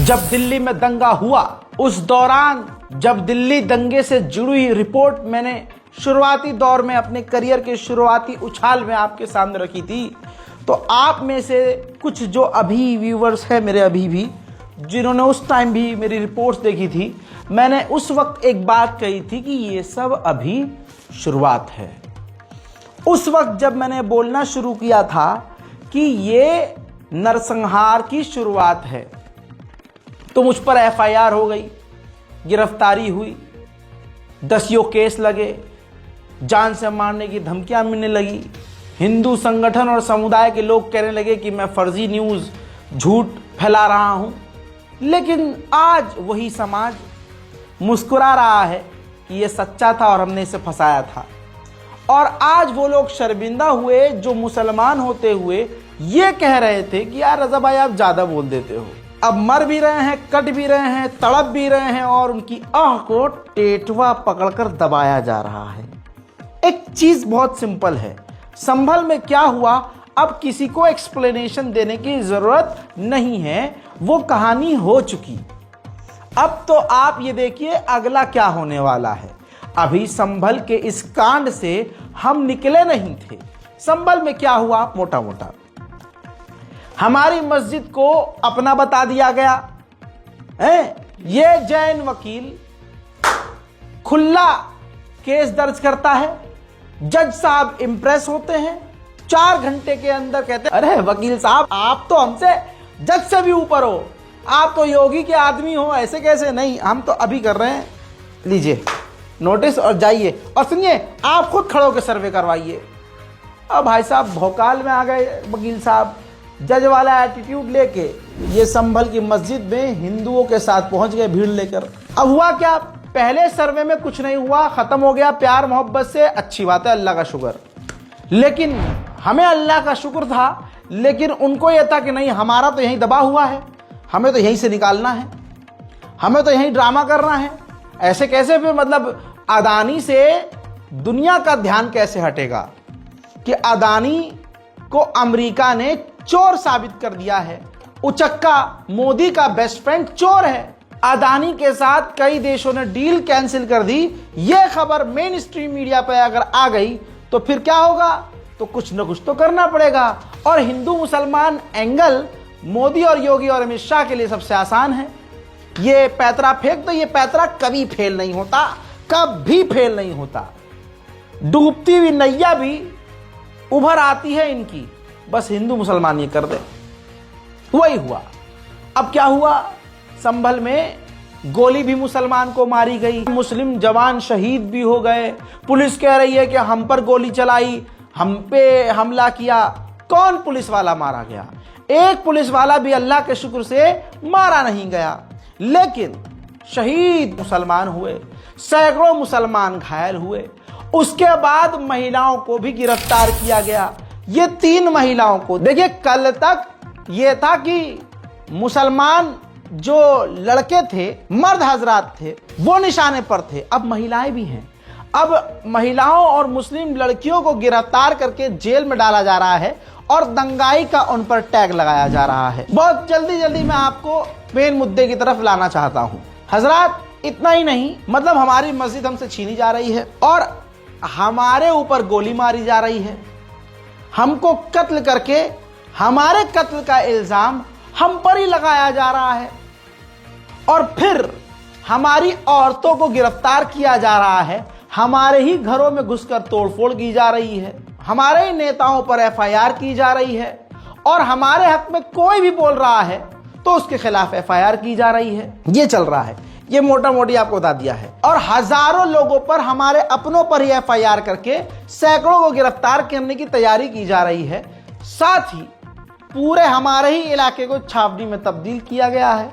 जब दिल्ली में दंगा हुआ, उस दौरान जब दिल्ली दंगे से जुड़ी हुई रिपोर्ट मैंने शुरुआती दौर में अपने करियर के शुरुआती उछाल में आपके सामने रखी थी, तो आप में से कुछ जो अभी व्यूवर्स हैं मेरे अभी भी, जिन्होंने उस टाइम भी मेरी रिपोर्ट्स देखी थी, मैंने उस वक्त एक बात कही थी कि ये सब अभी शुरुआत है। उस वक्त जब मैंने बोलना शुरू किया था कि ये नरसंहार की शुरुआत है, तो मुझ पर एफआईआर हो गई, गिरफ्तारी हुई, 10 केस लगे, जान से मारने की धमकियां मिलने लगी। हिंदू संगठन और समुदाय के लोग कहने लगे कि मैं फर्जी न्यूज़, झूठ फैला रहा हूं। लेकिन आज वही समाज मुस्कुरा रहा है कि ये सच्चा था और हमने इसे फंसाया था। और आज वो लोग शर्मिंदा हुए जो मुसलमान होते हुए ये कह रहे थे कि यार रज़ा भाई आप ज़्यादा बोल देते हो। अब मर भी रहे हैं, कट भी रहे हैं, तड़प भी रहे हैं और उनकी आह को टेटवा पकड़कर दबाया जा रहा है। एक चीज़ बहुत सिंपल है, संभल में क्या हुआ अब किसी को एक्सप्लेनेशन देने की ज़रूरत नहीं है, वो कहानी हो चुकी। अब तो आप ये देखिए अगला क्या होने वाला है। अभी संभल के इस कांड से हम निकले नहीं थे। संभल में क्या हुआ, मोटा मोटा हमारी मस्जिद को अपना बता दिया गया है। ये जैन वकील खुला केस दर्ज करता है, जज साहब इंप्रेस होते हैं, 4 घंटे के अंदर कहते हैं अरे वकील साहब आप तो हमसे जज से भी ऊपर हो, आप तो योगी के आदमी हो, ऐसे कैसे। नहीं, हम तो अभी कर रहे हैं, लीजिए नोटिस और जाइए और सुनिए आप खुद खड़े होकर सर्वे करवाइए। अब भाई साहब भौकाल में आ गए वकील साहब, जज वाला एटीट्यूड लेके ये संभल की मस्जिद में हिंदुओं के साथ पहुंच गए भीड़ लेकर। अब हुआ क्या, पहले सर्वे में कुछ नहीं हुआ, खत्म हो गया प्यार मोहब्बत से, अच्छी बात है, अल्लाह का शुक्र। लेकिन हमें अल्लाह का शुक्र था, लेकिन उनको यह था कि नहीं हमारा तो यहीं दबा हुआ है, हमें तो यहीं से निकालना है, हमें तो यहीं ड्रामा करना है। ऐसे कैसे फिर, मतलब अदानी से दुनिया का ध्यान कैसे हटेगा कि अदानी को अमेरिका ने चोर साबित कर दिया है। उचक्का मोदी का बेस्ट फ्रेंड चोर है। अदानी के साथ कई देशों ने डील कैंसिल कर दी। यह खबर मेन स्ट्रीम मीडिया पर अगर आ गई तो फिर क्या होगा, तो कुछ न कुछ तो करना पड़ेगा। और हिंदू मुसलमान एंगल मोदी और योगी और अमित शाह के लिए सबसे आसान है। ये पैतरा फेंक दो, ये पैतरा कभी फेल नहीं होता, कभी फेल नहीं होता। डूबती हुई नैया भी उभर आती है इनकी, बस हिंदू मुसलमान ये कर दे। वही हुआ। अब क्या हुआ, संभल में गोली भी मुसलमान को मारी गई, मुस्लिम जवान शहीद भी हो गए। पुलिस कह रही है कि हम पर गोली चलाई, हम पे हमला किया। कौन पुलिस वाला मारा गया? एक पुलिस वाला भी अल्लाह के शुक्र से मारा नहीं गया, लेकिन शहीद मुसलमान हुए, सैकड़ों मुसलमान घायल हुए। उसके बाद महिलाओं को भी गिरफ्तार किया गया। ये 3 महिलाओं को देखिए, कल तक ये था कि मुसलमान जो लड़के थे, मर्द हजरात थे, वो निशाने पर थे, अब महिलाएं भी हैं। अब महिलाओं और मुस्लिम लड़कियों को गिरफ्तार करके जेल में डाला जा रहा है और दंगाई का उन पर टैग लगाया जा रहा है। बहुत जल्दी जल्दी मैं आपको मेन मुद्दे की तरफ लाना चाहता हूं। हजरात, इतना ही नहीं, मतलब हमारी मस्जिद हमसे छीनी जा रही है और हमारे ऊपर गोली मारी जा रही है, हमको कत्ल करके हमारे कत्ल का इल्जाम हम पर ही लगाया जा रहा है, और फिर हमारी औरतों को गिरफ्तार किया जा रहा है, हमारे ही घरों में घुसकर तोड़फोड़ की जा रही है, हमारे ही नेताओं पर एफआईआर की जा रही है, और हमारे हक में कोई भी बोल रहा है तो उसके खिलाफ एफआईआर की जा रही है। ये चल रहा है, ये मोटा मोटी आपको बता दिया है। और हजारों लोगों पर, हमारे अपनों पर ही एफआईआर करके सैकड़ों को गिरफ्तार करने की तैयारी की जा रही है। साथ ही पूरे हमारे ही इलाके को छावनी में तब्दील किया गया है।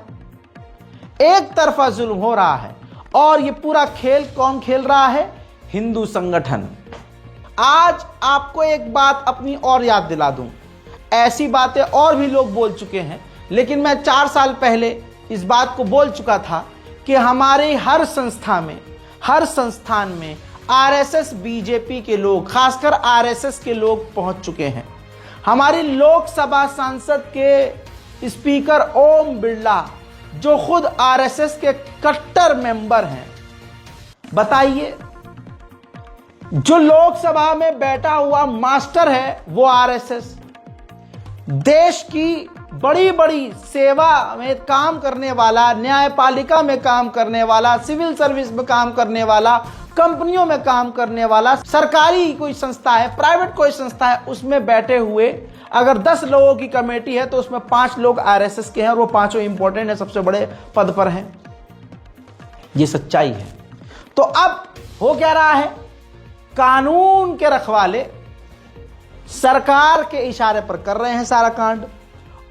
एक तरफा जुल्म हो रहा है और ये पूरा खेल कौन खेल रहा है? हिंदू संगठन। आज आपको एक बात अपनी और याद दिला दूं, ऐसी बातें और भी लोग बोल चुके हैं, लेकिन मैं 4 साल पहले इस बात को बोल चुका था कि हमारे हर संस्थान में आरएसएस बीजेपी के लोग, खासकर आरएसएस के लोग पहुंच चुके हैं। हमारी लोकसभा सांसद के स्पीकर ओम बिरला जो खुद आरएसएस के कट्टर मेंबर हैं। बताइए, जो लोकसभा में बैठा हुआ मास्टर है वो आरएसएस, देश की बड़ी बड़ी सेवा में काम करने वाला, न्यायपालिका में काम करने वाला, सिविल सर्विस में काम करने वाला, कंपनियों में काम करने वाला, सरकारी कोई संस्था है, प्राइवेट कोई संस्था है, उसमें बैठे हुए अगर 10 लोगों की कमेटी है तो उसमें 5 लोग आरएसएस के हैं और वो 5 इंपॉर्टेंट है, सबसे बड़े पद पर हैं। ये सच्चाई है। तो अब हो क्या रहा है, कानून के रखवाले सरकार के इशारे पर कर रहे हैं सारा कांड।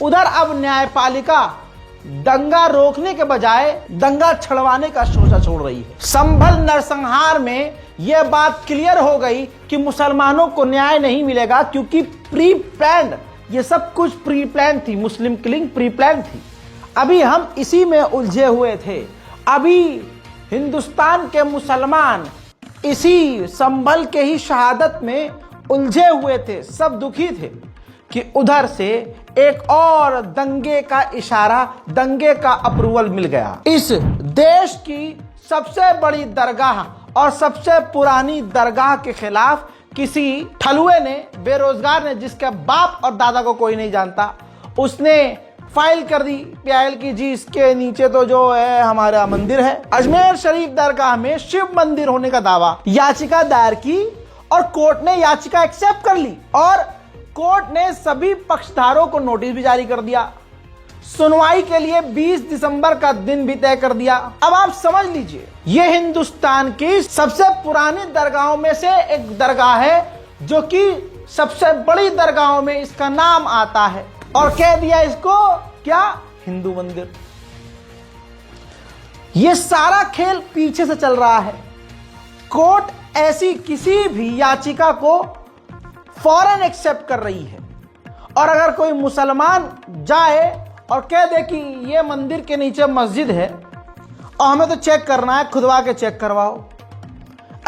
उधर अब न्यायपालिका दंगा रोकने के बजाय दंगा छड़वाने का सोचा छोड़ रही है। संभल नरसंहार में यह बात क्लियर हो गई कि मुसलमानों को न्याय नहीं मिलेगा, क्योंकि प्री प्लान्ड, ये सब कुछ प्री प्लान थी, मुस्लिम किलिंग प्री प्लान थी। अभी हम इसी में उलझे हुए थे। अभी हिंदुस्तान के मुसलमान इसी संभल के ही शहादत में उलझे हुए थे, सब दुखी थे कि उधर से एक और दंगे का इशारा, दंगे का अप्रूवल मिल गया। इस देश की सबसे बड़ी दरगाह और सबसे पुरानी दरगाह के खिलाफ किसी ठलुए ने, बेरोजगार ने, जिसके बाप और दादा को कोई नहीं जानता, उसने फाइल कर दी PIL की, जी इसके नीचे तो जो है हमारा मंदिर है। अजमेर शरीफ दरगाह में शिव मंदिर होने का दावा, याचिका दायर की और कोर्ट ने याचिका एक्सेप्ट कर ली और कोर्ट ने सभी पक्षधारों को नोटिस भी जारी कर दिया। सुनवाई के लिए 20 दिसंबर का दिन भी तय कर दिया। अब आप समझ लीजिए, यह हिंदुस्तान की सबसे पुरानी दरगाहों में से एक दरगाह है, जो कि सबसे बड़ी दरगाहों में इसका नाम आता है, और कह दिया इसको क्या, हिंदू मंदिर। यह सारा खेल पीछे से चल रहा है। कोर्ट ऐसी किसी भी याचिका को फौरन एक्सेप्ट कर रही है, और अगर कोई मुसलमान जाए और कह दे कि ये मंदिर के नीचे मस्जिद है और हमें तो चेक करना है, खुदवा के चेक करवाओ,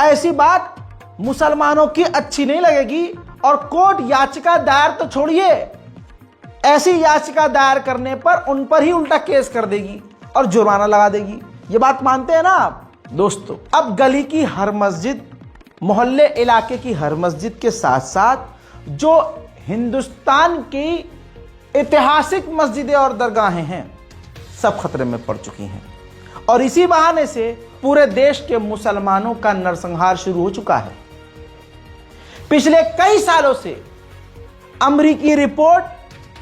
ऐसी बात मुसलमानों की अच्छी नहीं लगेगी। और कोर्ट याचिका दायर तो छोड़िए, ऐसी याचिका दायर करने पर उन पर ही उल्टा केस कर देगी और जुर्माना लगा देगी। ये बात मानते हैं ना आप दोस्तों? अब गली की हर मस्जिद, मोहल्ले इलाके की हर मस्जिद के साथ साथ जो हिंदुस्तान की ऐतिहासिक मस्जिदें और दरगाहें हैं, सब खतरे में पड़ चुकी हैं। और इसी बहाने से पूरे देश के मुसलमानों का नरसंहार शुरू हो चुका है। पिछले कई सालों से अमेरिकी रिपोर्ट,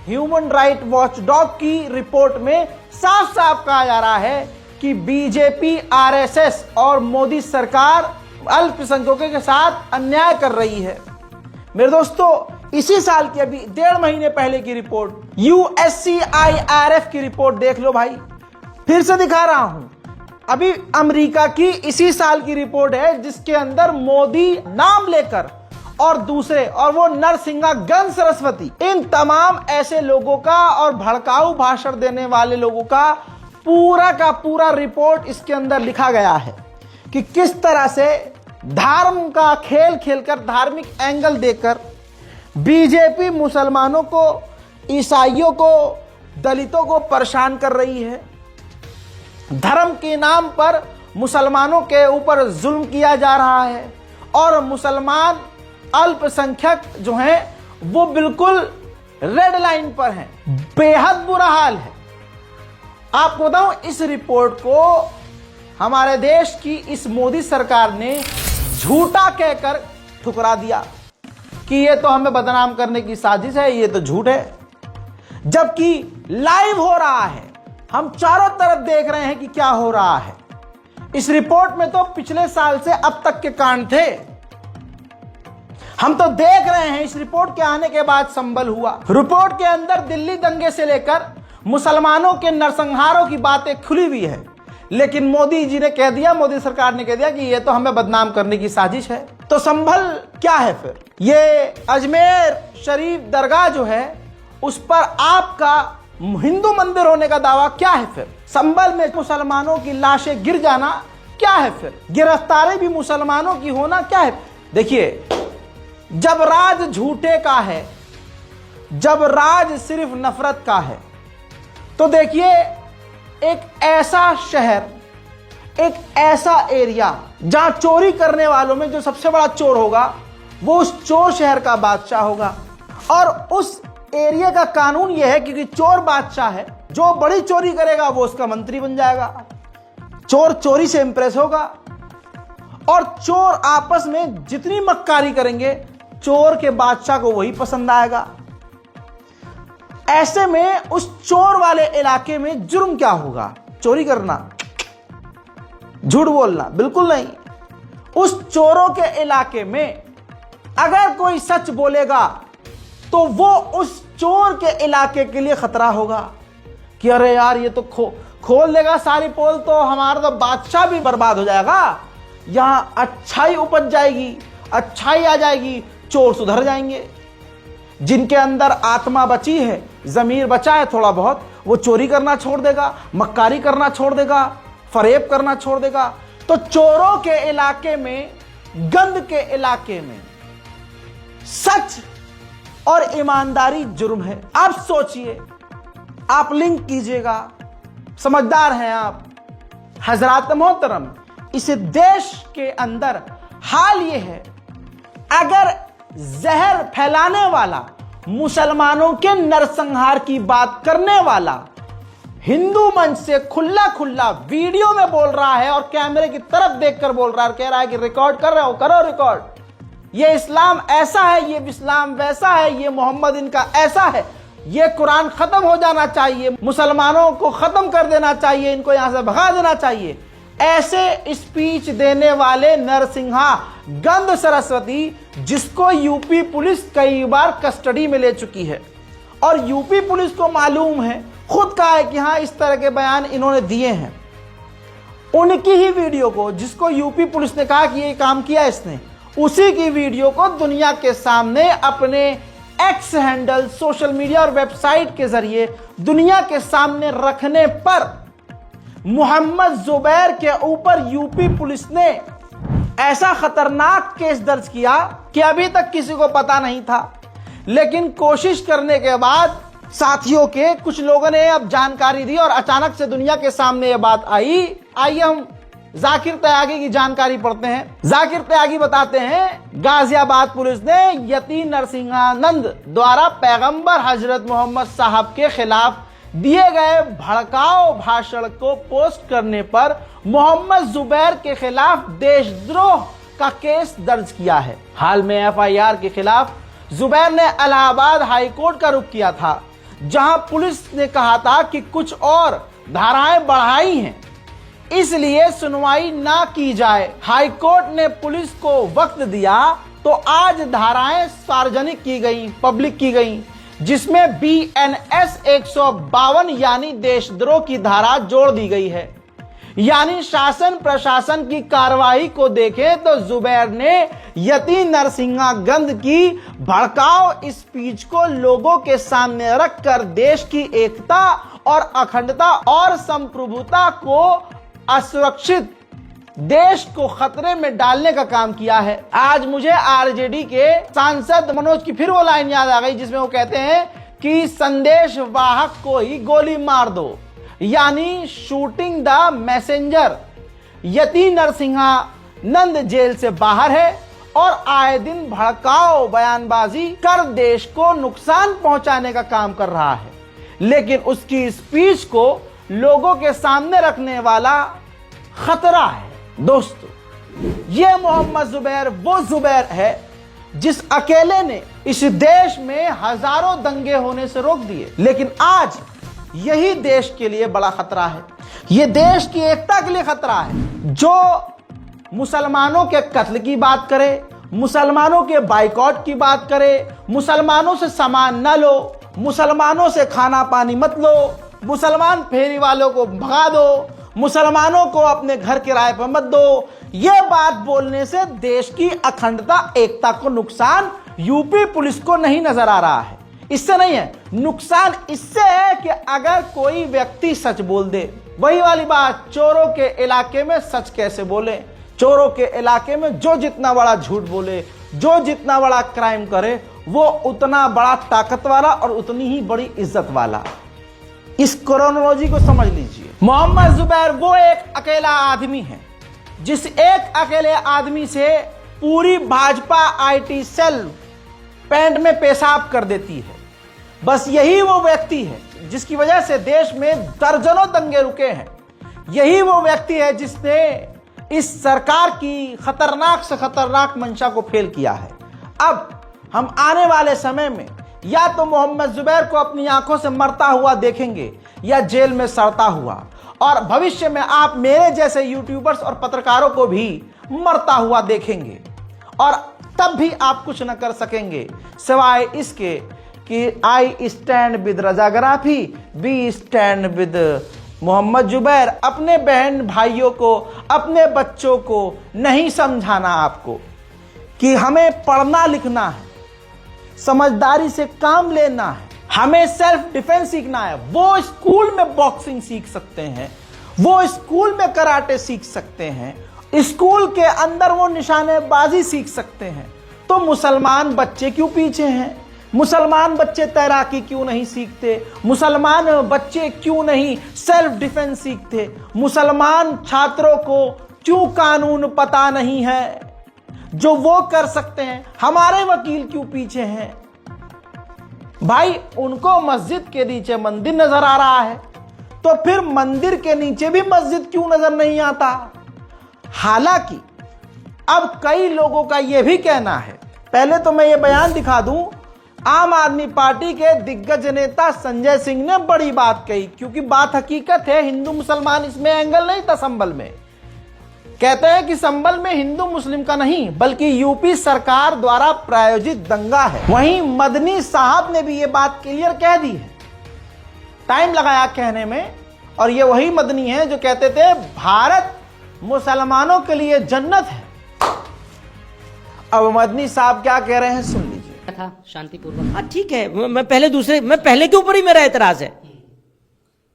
ह्यूमन राइट वॉचडॉग की रिपोर्ट में साफ साफ कहा जा रहा है कि बीजेपी, आरएसएस और मोदी सरकार अल्पसंख्यकों के साथ अन्याय कर रही है। मेरे दोस्तों, इसी साल की अभी 1.5 महीने पहले की रिपोर्ट, USCIRF की रिपोर्ट देख लो भाई, फिर से दिखा रहा हूं। अभी अमेरिका की इसी साल की रिपोर्ट है, जिसके अंदर मोदी नाम लेकर और दूसरे, और वो नरसिंहा गन सरस्वती, इन तमाम ऐसे लोगों का और भड़काऊ भाषण देने वाले लोगों का पूरा का पूरा रिपोर्ट इसके अंदर लिखा गया है कि किस तरह से धर्म का खेल खेलकर, धार्मिक एंगल देकर बीजेपी मुसलमानों को, ईसाइयों को, दलितों को परेशान कर रही है। धर्म के नाम पर मुसलमानों के ऊपर जुल्म किया जा रहा है और मुसलमान अल्पसंख्यक जो हैं वो बिल्कुल रेड लाइन पर हैं। बेहद बुरा हाल है। आपको बताऊं, इस रिपोर्ट को हमारे देश की इस मोदी सरकार ने झूठा कहकर ठुकरा दिया कि ये तो हमें बदनाम करने की साजिश है, ये तो झूठ है। जबकि लाइव हो रहा है, हम चारों तरफ देख रहे हैं कि क्या हो रहा है। इस रिपोर्ट में तो पिछले साल से अब तक के कांड थे, हम तो देख रहे हैं। इस रिपोर्ट के आने के बाद संभल हुआ। रिपोर्ट के अंदर दिल्ली दंगे से लेकर मुसलमानों के नरसंहारों की बातें खुली हुई है, लेकिन मोदी जी ने कह दिया, मोदी सरकार ने कह दिया कि ये तो हमें बदनाम करने की साजिश है। तो संभल क्या है फिर? ये अजमेर शरीफ दरगाह जो है, उस पर आपका हिंदू मंदिर होने का दावा क्या है फिर? संभल में मुसलमानों की लाशें गिर जाना क्या है फिर? गिरफ्तारी भी मुसलमानों की होना क्या है? देखिए, जब राज झूठे का है, जब राज सिर्फ नफरत का है, तो देखिए एक ऐसा शहर, एक ऐसा एरिया जहां चोरी करने वालों में जो सबसे बड़ा चोर होगा वो उस चोर शहर का बादशाह होगा। और उस एरिया का कानून यह है क्योंकि चोर बादशाह है, जो बड़ी चोरी करेगा वो उसका मंत्री बन जाएगा। चोर चोरी से इंप्रेस होगा और चोर आपस में जितनी मक्कारी करेंगे चोर के बादशाह को वही पसंद आएगा। ऐसे में उस चोर वाले इलाके में जुर्म क्या होगा? चोरी करना, झूठ बोलना? बिल्कुल नहीं। उस चोरों के इलाके में अगर कोई सच बोलेगा तो वो उस चोर के इलाके के लिए खतरा होगा कि अरे यार ये तो खोल देगा सारी पोल तो हमारा तो बादशाह भी बर्बाद हो जाएगा। यहां अच्छाई उपज जाएगी, अच्छाई आ जाएगी, चोर सुधर जाएंगे। जिनके अंदर आत्मा बची है, जमीर बचा है थोड़ा बहुत, वो चोरी करना छोड़ देगा, मक्कारी करना छोड़ देगा, फरेब करना छोड़ देगा। तो चोरों के इलाके में, गंद के इलाके में सच और ईमानदारी जुर्म है। आप सोचिए, आप लिंक कीजिएगा, समझदार हैं आप। हजरात मोहतरम, इस देश के अंदर हाल ये है, अगर जहर फैलाने वाला, मुसलमानों के नरसंहार की बात करने वाला हिंदू मंच से खुला खुला वीडियो में बोल रहा है और कैमरे की तरफ देखकर बोल रहा है, कह रहा है कि रिकॉर्ड कर रहे हो, करो रिकॉर्ड, ये इस्लाम ऐसा है, ये इस्लाम वैसा है, ये मोहम्मद इनका ऐसा है, ये कुरान खत्म हो जाना चाहिए, मुसलमानों को खत्म कर देना चाहिए, इनको यहां से भगा देना चाहिए। ऐसे स्पीच देने वाले नरसिंहा गंद सरस्वती, जिसको यूपी पुलिस कई बार कस्टडी में ले चुकी है और यूपी पुलिस को मालूम है, खुद कहा है कि हाँ इस तरह के बयान इन्होंने दिए हैं, उनकी ही वीडियो को, जिसको यूपी पुलिस ने कहा कि ये काम किया इसने, उसी की वीडियो को दुनिया के सामने अपने एक्स हैंडल, सोशल मीडिया और वेबसाइट के जरिए दुनिया के सामने रखने पर मोहम्मद जुबैर के ऊपर यूपी पुलिस ने ऐसा खतरनाक केस दर्ज किया कि अभी तक किसी को पता नहीं था। लेकिन कोशिश करने के बाद साथियों के कुछ लोगों ने अब जानकारी दी और अचानक से दुनिया के सामने यह बात आई। आइए हम जाकिर त्यागी की जानकारी पढ़ते हैं। जाकिर त्यागी बताते हैं, गाजियाबाद पुलिस ने यती नरसिंहानंद द्वारा पैगंबर हजरत मोहम्मद साहब के खिलाफ दिए गए भड़काऊ भाषण को पोस्ट करने पर मोहम्मद जुबैर के खिलाफ देशद्रोह का केस दर्ज किया है। हाल में एफआईआर के खिलाफ जुबैर ने इलाहाबाद हाईकोर्ट का रुख किया था, जहां पुलिस ने कहा था कि कुछ और धाराएं बढ़ाई हैं, इसलिए सुनवाई ना की जाए। हाईकोर्ट ने पुलिस को वक्त दिया तो आज धाराएं सार्वजनिक की गई, पब्लिक की गई, जिसमें BNS 152 यानी देशद्रोह की धारा जोड़ दी गई है। यानी शासन प्रशासन की कार्रवाई को देखें तो जुबैर ने यती नरसिंहा गंद की भड़काऊ स्पीच को लोगों के सामने रखकर देश की एकता और अखंडता और संप्रभुता को असुरक्षित, देश को खतरे में डालने का काम किया है। आज मुझे आरजेडी के सांसद मनोज की फिर वो लाइन याद आ गई जिसमें वो कहते हैं कि संदेश वाहक को ही गोली मार दो, यानी shooting the messenger. Yati Narsinghanand jail से बाहर है और आए दिन भड़काऊ बयानबाजी कर देश को नुकसान पहुंचाने का काम कर रहा है, लेकिन उसकी स्पीच को लोगों के सामने रखने वाला खतरा है। दोस्तों, ये मोहम्मद जुबैर वो जुबैर है जिस अकेले ने इस देश में हजारों दंगे होने से रोक दिए, लेकिन आज यही देश के लिए बड़ा खतरा है। यह देश की एकता के लिए खतरा है। जो मुसलमानों के कत्ल की बात करे, मुसलमानों के बाइकॉट की बात करे, मुसलमानों से सामान न लो, मुसलमानों से खाना पानी मत लो, मुसलमान फेरी वालों को भगा दो, मुसलमानों को अपने घर किराए पर मत दो, यह बात बोलने से देश की अखंडता, एकता को नुकसान यूपी पुलिस को नहीं नजर आ रहा है। इससे नहीं है, नुकसान इससे है कि अगर कोई व्यक्ति सच बोल दे, वही वाली बात, चोरों के इलाके में सच कैसे बोले, चोरों के इलाके में जो जितना बड़ा झूठ बोले, जो जितना बड़ा क्राइम करे, वो उतना बड़ा ताकत वाला और उतनी ही बड़ी इज्जत वाला। इस क्रोनोलॉजी को समझ लीजिए। मोहम्मद जुबैर वो एक अकेला आदमी है जिस एक अकेले आदमी से पूरी भाजपा आईटी सेल पैंट में पेशाब कर देती है। बस यही वो व्यक्ति है जिसकी वजह से देश में दर्जनों दंगे रुके हैं। यही वो व्यक्ति है जिसने इस सरकार की खतरनाक से खतरनाक मंशा को फेल किया है। अब हम आने वाले समय में या तो मोहम्मद जुबैर को अपनी आंखों से मरता हुआ देखेंगे या जेल में सड़ता हुआ, और भविष्य में आप मेरे जैसे यूट्यूबर्स और पत्रकारों को भी मरता हुआ देखेंगे, और तब भी आप कुछ न कर सकेंगे सिवाय इसके कि I stand with Raza Garafi, be stand with Mohammed Zubair. अपने बहन भाइयों को, अपने बच्चों को नहीं समझाना आपको कि हमें पढ़ना लिखना है, समझदारी से काम लेना है, हमें सेल्फ डिफेंस सीखना है। वो स्कूल में बॉक्सिंग सीख सकते हैं, वो स्कूल में कराटे सीख सकते हैं, स्कूल के अंदर वो निशानेबाजी सीख सकते हैं। तो मुसलमान बच्चे क्यों पीछे हैं? मुसलमान बच्चे तैराकी क्यों नहीं सीखते? मुसलमान बच्चे क्यों नहीं सेल्फ डिफेंस सीखते? मुसलमान छात्रों को क्यों कानून पता नहीं है जो वो कर सकते हैं? हमारे वकील क्यों पीछे हैं? भाई, उनको मस्जिद के नीचे मंदिर नजर आ रहा है, तो फिर मंदिर के नीचे भी मस्जिद क्यों नजर नहीं आता? हालांकि अब कई लोगों का यह भी कहना है, पहले तो मैं ये बयान दिखा दूं, आम आदमी पार्टी के दिग्गज नेता संजय सिंह ने बड़ी बात कही, क्योंकि बात हकीकत है, हिंदू मुसलमान इसमें एंगल नहीं था। संभल में कहते हैं कि संभल में हिंदू मुस्लिम का नहीं बल्कि यूपी सरकार द्वारा प्रायोजित दंगा है। वहीं मदनी साहब ने भी ये बात क्लियर कह दी है, टाइम लगाया कहने में, और ये वही मदनी है जो कहते थे भारत मुसलमानों के लिए जन्नत है। अब मदनी साहब क्या कह रहे हैं सुन लीजिए। था शांतिपूर्वक। हाँ ठीक है, मैं पहले के ऊपर ही मेरा एतराज है,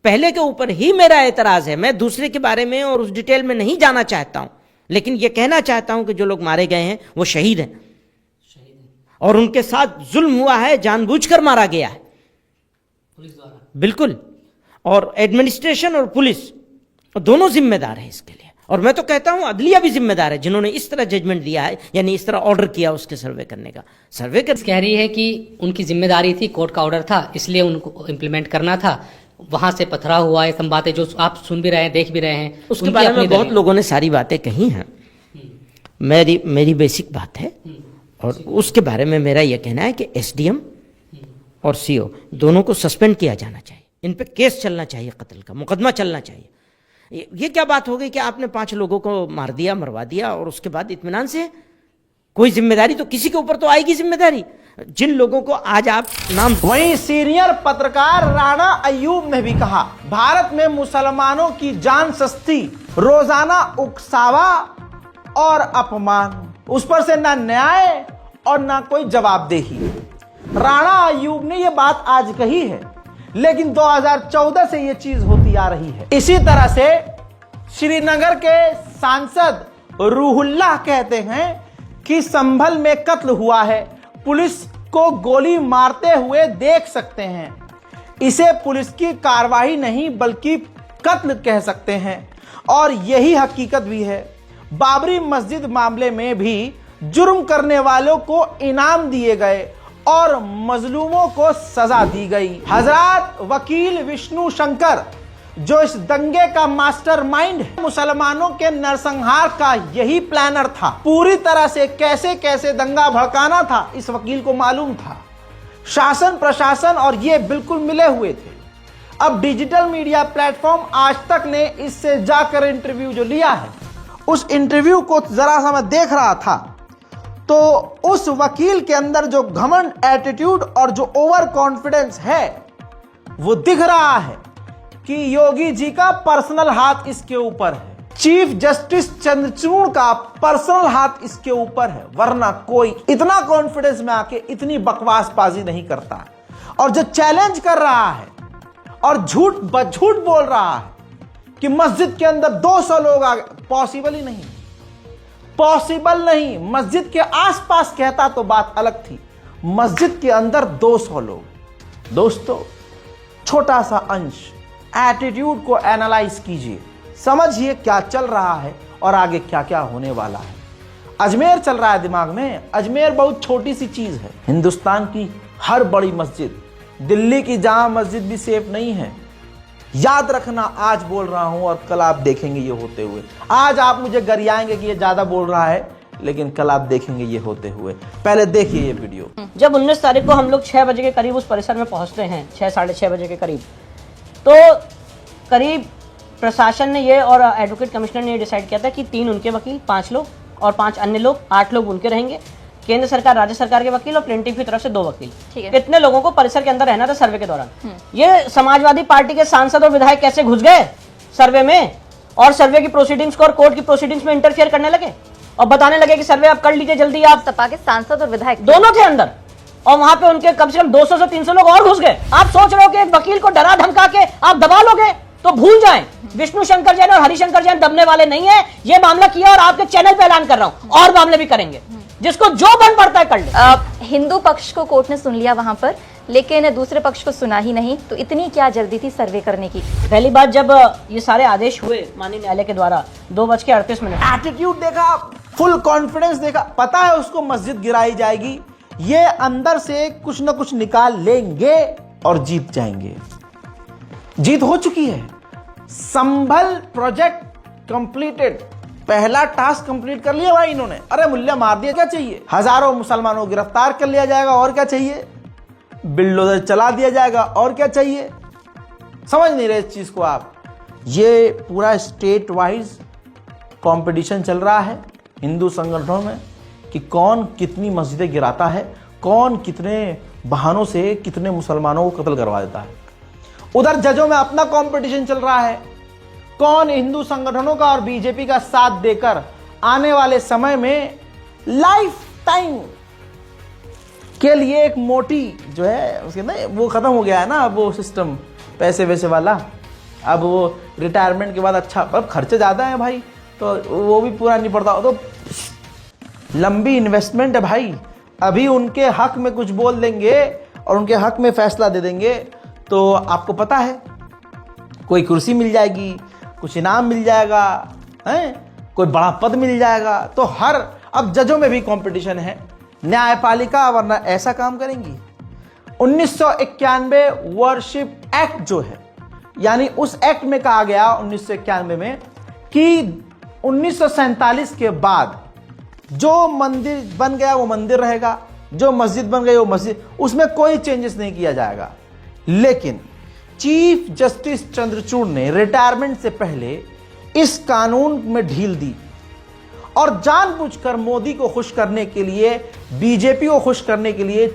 पहले के ऊपर ही मेरा एतराज है। मैं दूसरे के बारे में और उस डिटेल में नहीं जाना चाहता हूं, लेकिन यह कहना चाहता हूं कि जो लोग मारे गए हैं वो शहीद हैं, और उनके साथ जुल्म हुआ है, जानबूझकर मारा गया है पुलिस द्वारा, बिल्कुल। और एडमिनिस्ट्रेशन और पुलिस दोनों जिम्मेदार है इसके लिए, और मैं तो कहता हूं अदलिया भी जिम्मेदार है, जिन्होंने इस तरह जजमेंट दिया है, यानी इस तरह ऑर्डर किया उसके सर्वे करने का। सर्वे कह रही है कि उनकी जिम्मेदारी थी, कोर्ट का ऑर्डर था, इसलिए उनको इम्प्लीमेंट करना था, वहां से पथराव हुआ है। सब बातें जो आप सुन भी रहे हैं, देख भी रहे हैं, उसके बारे में बहुत लोगों ने सारी बातें कही हैं। मेरी बेसिक बात है, और उसके बारे में मेरा यह कहना है कि एसडीएम और सीओ दोनों को सस्पेंड किया जाना चाहिए, इन पे केस चलना चाहिए, कत्ल का मुकदमा चलना चाहिए। ये क्या बात हो गई कि आपने 5 लोगों को मार दिया, मरवा दिया, और उसके बाद इत्मीनान से कोई जिम्मेदारी तो किसी के ऊपर तो आएगी जिम्मेदारी, जिन लोगों को आज आप नाम। वहीं सीनियर पत्रकार राणा अय्यूब ने भी कहा, भारत में मुसलमानों की जान सस्ती, रोजाना उकसावा और अपमान, उस पर से ना न्याय और ना कोई जवाबदेही। राणा अय्यूब ने यह बात आज कही है, लेकिन 2014 से यह चीज होती आ रही है। इसी तरह से श्रीनगर के सांसद रूहुल्लाह कहते हैं कि संभल में कत्ल हुआ है, पुलिस को गोली मारते हुए देख सकते हैं, इसे पुलिस की कार्रवाई नहीं बल्कि कत्ल कह सकते हैं, और यही हकीकत भी है। बाबरी मस्जिद मामले में भी जुर्म करने वालों को इनाम दिए गए और मजलूमों को सजा दी गई। हजरत वकील विष्णु शंकर जो इस दंगे का मास्टरमाइंड है, मुसलमानों के नरसंहार का यही प्लानर था। पूरी तरह से कैसे कैसे दंगा भड़काना था इस वकील को मालूम था। शासन प्रशासन और ये बिल्कुल मिले हुए थे। अब डिजिटल मीडिया प्लेटफॉर्म आज तक ने इससे जाकर इंटरव्यू जो लिया है, उस इंटरव्यू को जरा सा मैं देख रहा था, तो उस वकील के अंदर जो घमंड एटीट्यूड और जो ओवर कॉन्फिडेंस है वो दिख रहा है कि योगी जी का पर्सनल हाथ इसके ऊपर है, चीफ जस्टिस चंद्रचूड़ का पर्सनल हाथ इसके ऊपर है, वरना कोई इतना कॉन्फिडेंस में आके इतनी बकवासबाजी नहीं करता। और जो चैलेंज कर रहा है और झूठ बोल रहा है कि मस्जिद के अंदर 200 लोग आ गए, पॉसिबल ही नहीं, पॉसिबल नहीं। मस्जिद के आसपास कहता तो बात अलग थी, मस्जिद के अंदर 200 लोग। दोस्तों, छोटा सा अंश एटीट्यूड को एनालाइज कीजिए, समझिए क्या चल रहा है और आगे क्या क्या होने वाला है। अजमेर चल रहा है दिमाग में। अजमेर बहुत छोटी सी चीज है। हिंदुस्तान की हर बड़ी मस्जिद, दिल्ली की जामा मस्जिद भी सेफ नहीं है। याद रखना, आज बोल रहा हूं और कल आप देखेंगे ये होते हुए। आज आप मुझे गरियाएंगे कि ये ज्यादा बोल रहा है, लेकिन कल आप देखेंगे ये होते हुए। पहले देखिए ये वीडियो। जब 19 तारीख को हम लोग 6 बजे के करीब उस परिसर में पहुंचते हैं, 6 साढ़े 6 बजे के करीब, तो करीब प्रशासन ने ये और एडवोकेट कमिश्नर ने ये डिसाइड किया था कि 3 उनके वकील, 5 लोग और 5 अन्य लोग, 8 लोग उनके रहेंगे। केंद्र सरकार, राज्य सरकार के वकील और प्लेंटिफ की तरफ से 2 वकील। कितने लोगों को परिसर के अंदर रहना था सर्वे के दौरान। ये समाजवादी पार्टी के सांसद और विधायक कैसे घुस गए सर्वे में और सर्वे की प्रोसीडिंग्स को और कोर्ट की प्रोसीडिंग्स में इंटरफियर करने लगे और बताने लगे कि सर्वे आप कर लीजिए जल्दी। आप सपा के सांसद और विधायक दोनों थे अंदर और वहां पे उनके कम से कम 200 से 300 लोग और घुस गए। आप सोच रहे हो कि एक वकील को डरा धमका के आप दबा लोगे, तो भूल जाएं, विष्णु शंकर जैन और हरिशंकर जैन दबने वाले नहीं है। ये मामला किया और आपके चैनल पे ऐलान कर रहा हूं, और मामले भी करेंगे, जिसको जो बन पड़ता है कर ले। हिंदू पक्ष को कोर्ट ने सुन लिया वहां पर, लेकिन दूसरे पक्ष को सुना ही नहीं। तो इतनी क्या जल्दी थी सर्वे करने की? पहली बात, जब ये सारे आदेश हुए माननीय न्यायालय के द्वारा 2:38 एटीट्यूड देखा, फुल कॉन्फिडेंस देखा, पता है उसको मस्जिद गिराई जाएगी, ये अंदर से कुछ ना कुछ निकाल लेंगे और जीत जाएंगे। जीत हो चुकी है। संभल प्रोजेक्ट कंप्लीटेड, पहला टास्क कंप्लीट कर लिया भाई इन्होंने। अरे मुल्ला मार दिया, क्या चाहिए? हजारों मुसलमानों को गिरफ्तार कर लिया जाएगा, और क्या चाहिए? बिल्डोजर चला दिया जाएगा, और क्या चाहिए? समझ नहीं रहे इस चीज को आप। ये पूरा स्टेट वाइज कंपटीशन चल रहा है हिंदू संगठनों में कि कौन कितनी मस्जिदें गिराता है, कौन कितने बहानों से कितने मुसलमानों को कत्ल करवा देता है। उधर जजों में अपना कंपटीशन चल रहा है, कौन हिंदू संगठनों का और बीजेपी का साथ देकर आने वाले समय में लाइफ टाइम के लिए एक मोटी जो है उसके ना वो खत्म हो गया है ना, अब वो सिस्टम पैसे वैसे वाला। अब वो रिटायरमेंट के बाद अच्छा, अब खर्चे ज्यादा है भाई, तो वो भी पूरा नहीं पड़ता। तो लंबी इन्वेस्टमेंट है भाई। अभी उनके हक में कुछ बोल देंगे और उनके हक में फैसला दे देंगे तो आपको पता है कोई कुर्सी मिल जाएगी, कुछ इनाम मिल जाएगा, कोई बड़ा पद मिल जाएगा। तो हर, अब जजों में भी कंपटीशन है, न्यायपालिका वरना ऐसा काम करेंगी। 1991 वर्शिप एक्ट जो है, यानी उस एक्ट में कहा गया 1991 में कि 1947 के बाद जो मंदिर बन गया वो मंदिर रहेगा, जो मस्जिद बन गई वो मस्जिद, उसमें कोई चेंजेस नहीं किया जाएगा। लेकिन चीफ जस्टिस चंद्रचूड़ ने रिटायरमेंट से पहले इस कानून में ढील दी और जानबूझकर मोदी को खुश करने के लिए, बीजेपी को खुश करने के लिए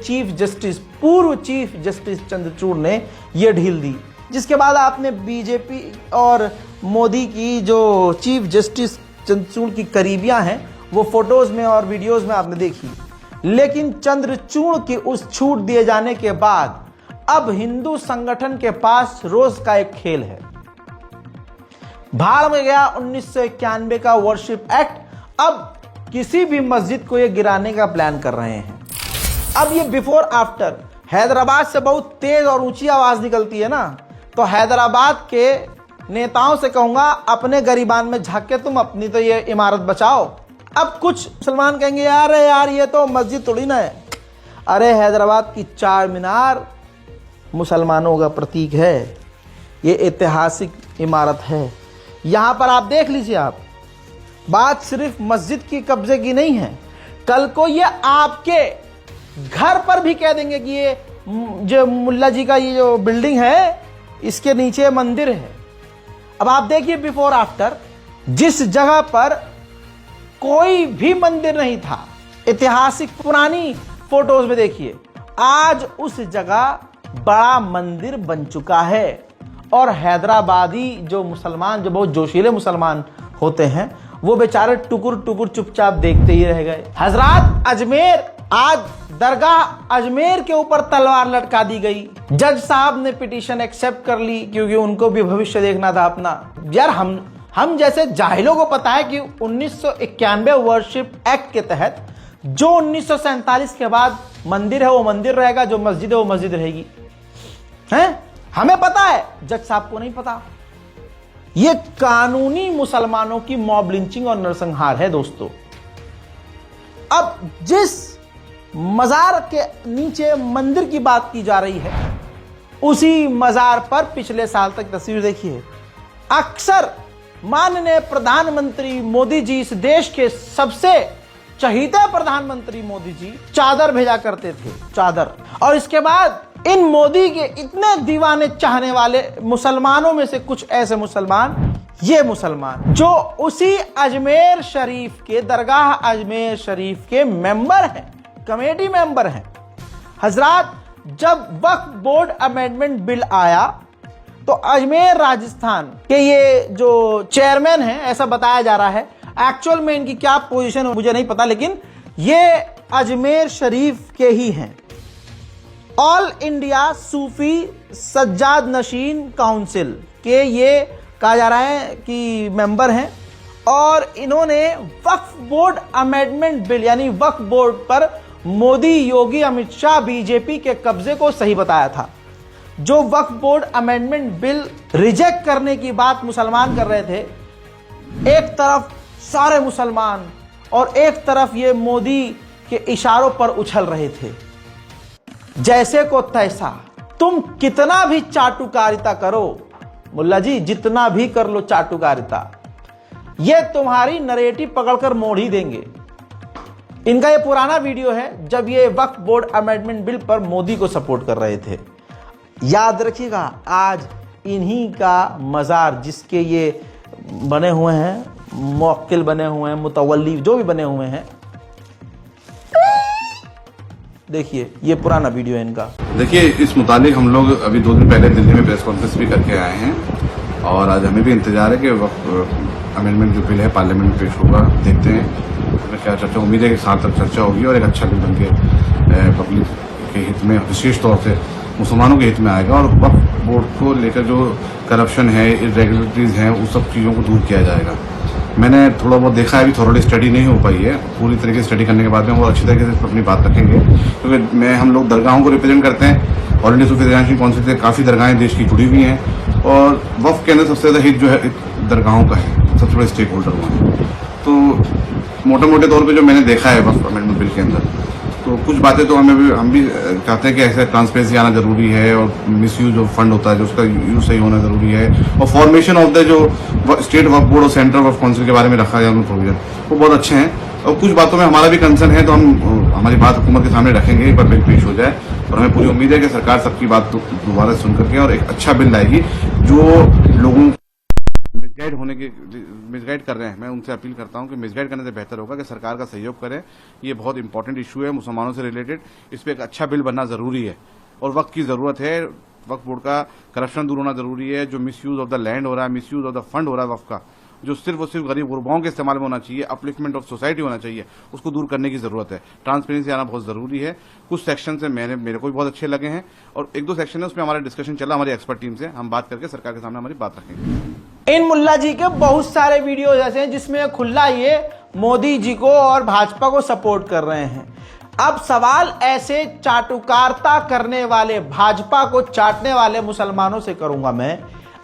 पूर्व चीफ जस्टिस चंद्रचूड़ ने यह ढील दी। जिसके बाद आपने बीजेपी और मोदी की जो चीफ जस्टिस चंद्रचूड़ की करीबियां हैं वो फोटोज में और वीडियोज में आपने देखी। लेकिन चंद्रचूड़ की उस छूट दिए जाने के बाद अब हिंदू संगठन के पास रोज का एक खेल है। भाड़ में गया 1991 का वर्शिप एक्ट। अब किसी भी मस्जिद को ये गिराने का प्लान कर रहे हैं। अब ये बिफोर आफ्टर, हैदराबाद से बहुत तेज और ऊंची आवाज निकलती है ना, तो हैदराबाद के नेताओं से कहूंगा अपने गरीबान में झांक के तुम अपनी तो ये इमारत बचाओ। अब कुछ मुसलमान कहेंगे यार ये तो मस्जिद थोड़ी ना है। अरे हैदराबाद की 4 मीनार मुसलमानों का प्रतीक है, ये ऐतिहासिक इमारत है। यहां पर आप देख लीजिए, आप बात सिर्फ मस्जिद की कब्जे की नहीं है, कल को ये आपके घर पर भी कह देंगे कि ये जो मुल्ला जी का ये जो बिल्डिंग है इसके नीचे मंदिर है। अब आप देखिए बिफोर आफ्टर, जिस जगह पर कोई भी मंदिर नहीं था, ऐतिहासिक पुरानी फोटोज में देखिए, आज उस जगह बड़ा मंदिर बन चुका है। और हैदराबादी जो मुसलमान, जो बहुत जोशीले मुसलमान होते हैं, वो बेचारे टुकुर टुकुर चुपचाप देखते ही रह गए। हजरात, अजमेर, आज दरगाह अजमेर के ऊपर तलवार लटका दी गई। जज साहब ने पिटीशन एक्सेप्ट कर ली क्योंकि उनको भी भविष्य देखना था अपना। यार हम जैसे जाहिलों को पता है कि 1991 वर्शिप एक्ट के तहत जो 1947 के बाद मंदिर है वो मंदिर रहेगा, जो मस्जिद है वो मस्जिद रहेगी, हैं? हमें पता है, जज साहब को नहीं पता। यह कानूनी मुसलमानों की मॉब लिंचिंग और नरसंहार है दोस्तों। अब जिस मजार के नीचे मंदिर की बात की जा रही है, उसी मजार पर पिछले साल तक तस्वीर देखिए। अक्सर माननीय प्रधानमंत्री मोदी जी, इस देश के सबसे चहीते प्रधानमंत्री मोदी जी चादर भेजा करते थे, चादर। और इसके बाद इन मोदी के इतने दीवाने चाहने वाले मुसलमानों में से कुछ ऐसे मुसलमान, ये मुसलमान जो उसी अजमेर शरीफ के, दरगाह अजमेर शरीफ के मेंबर हैं, कमेटी मेंबर हैं। हजरात, जब वक्फ बोर्ड अमेंडमेंट बिल आया तो अजमेर राजस्थान के ये जो चेयरमैन हैं, ऐसा बताया जा रहा है, एक्चुअल में इनकी क्या पोजीशन है मुझे नहीं पता, लेकिन ये अजमेर शरीफ के ही हैं। ऑल इंडिया सूफी सज्जाद नशीन काउंसिल के ये कहा जा रहा है कि मेंबर हैं। और इन्होंने वक्फ बोर्ड अमेंडमेंट बिल यानी वक्फ बोर्ड पर मोदी, योगी, अमित शाह, बीजेपी के कब्जे को सही बताया था। जो वक्फ बोर्ड अमेंडमेंट बिल रिजेक्ट करने की बात मुसलमान कर रहे थे, एक तरफ सारे मुसलमान और एक तरफ ये मोदी के इशारों पर उछल रहे थे। जैसे को तैसा, तुम कितना भी चाटुकारिता करो मुल्ला जी, जितना भी कर लो चाटुकारिता, ये तुम्हारी नरेटिव पकड़कर मोड़ ही देंगे। इनका ये पुराना वीडियो है जब ये वक्फ बोर्ड अमेंडमेंट बिल पर मोदी को सपोर्ट कर रहे थे। याद रखिएगा, आज इन्हीं का मजार, जिसके ये बने हुए हैं, मुवक्किल बने हुए हैं, मुतवल्ली जो भी बने हुए हैं, देखिए ये पुराना वीडियो है इनका। देखिए, इस मुतालिक हम लोग अभी 2 दिन पहले दिल्ली में प्रेस कॉन्फ्रेंस भी करके आए हैं और आज हमें भी इंतजार है कि अमेंडमेंट जो बिल है पार्लियामेंट में पेश होगा। देखते हैं क्या चर्चा, उम्मीद है कि साल तक चर्चा होगी और एक अच्छा बिल बन के पब्लिक के हित में, विशेष तौर से मुसलमानों के हित में आएगा और वक्फ बोर्ड को लेकर जो करप्शन है, इरेगुलरिटीज हैं, उस सब चीज़ों को दूर किया जाएगा। मैंने थोड़ा बहुत देखा है, अभी थोड़ी स्टडी नहीं हो पाई है, पूरी तरीके से स्टडी करने के बाद में वो अच्छी तरीके से अपनी बात रखेंगे, क्योंकि हम लोग दरगाहों को रिप्रेजेंट करते हैं। ऑल इंडिया सूफी फेडरेशन काउंसिल से काफ़ी दरगाहें देश की जुड़ी हुई हैं और वक्फ के अंदर सबसे ज़्यादा हित जो है दरगाहों का है, सबसे बड़े स्टेक होल्डर हुआ है। तो मोटे मोटे तौर पर जो मैंने देखा है वक्फ अमेंडमेंट बिल के अंदर, तो कुछ बातें तो हम भी चाहते हैं कि ऐसे ट्रांसपेरेंसी आना जरूरी है और मिसयूज ऑफ फंड होता है जो उसका यूज सही होना जरूरी है, और फॉर्मेशन ऑफ द जो स्टेट वक्फ बोर्ड और सेंट्रल वक्फ काउंसिल के बारे में रखा गया प्रोविजन, वो बहुत अच्छे हैं। और कुछ बातों में हमारा भी कंसर्न है, तो हम हमारी बात हुकूमत के सामने रखेंगे, एक बार बिल पेश हो जाए, और हमें पूरी उम्मीद है कि सरकार सबकी बात दोबारा सुन करके और एक अच्छा बिल लाएगी जो लोगों मिसगाइड कर रहे हैं। मैं उनसे अपील करता हूं कि मिसगाइड करने से बेहतर होगा कि सरकार का सहयोग करें। ये बहुत इंपॉर्टेंट इशू है मुसलमानों से रिलेटेड, इस पर एक अच्छा बिल बनना जरूरी है और वक्त की जरूरत है। वक्फ बोर्ड का करप्शन दूर होना जरूरी है, जो मिसयूज ऑफ द लैंड हो रहा है, मिसयूज ऑफ द फंड हो रहा है वक्फ का, जो सिर्फ और सिर्फ गरीब गुरबाओं के इस्तेमाल में होना चाहिए, अपलिफ्टमेंट ऑफ सोसाइटी होना चाहिए, उसको दूर करने की जरूरत है। ट्रांसपेरेंसी आना बहुत जरूरी है। कुछ सेक्शन से मेरे को भी बहुत अच्छे लगे हैं और 1-2 सेक्शन है उसमें हमारा डिस्कशन चला हमारी एक्सपर्ट टीम से, हम बात करके सरकार के सामने हमारी बात रखेंगे। इन मुल्ला जी के बहुत सारे वीडियो ऐसे हैं जिसमें खुला ये मोदी जी को और भाजपा को सपोर्ट कर रहे हैं। अब सवाल ऐसे चाटुकारिता करने वाले, भाजपा को चाटने वाले मुसलमानों से करूंगा मैं।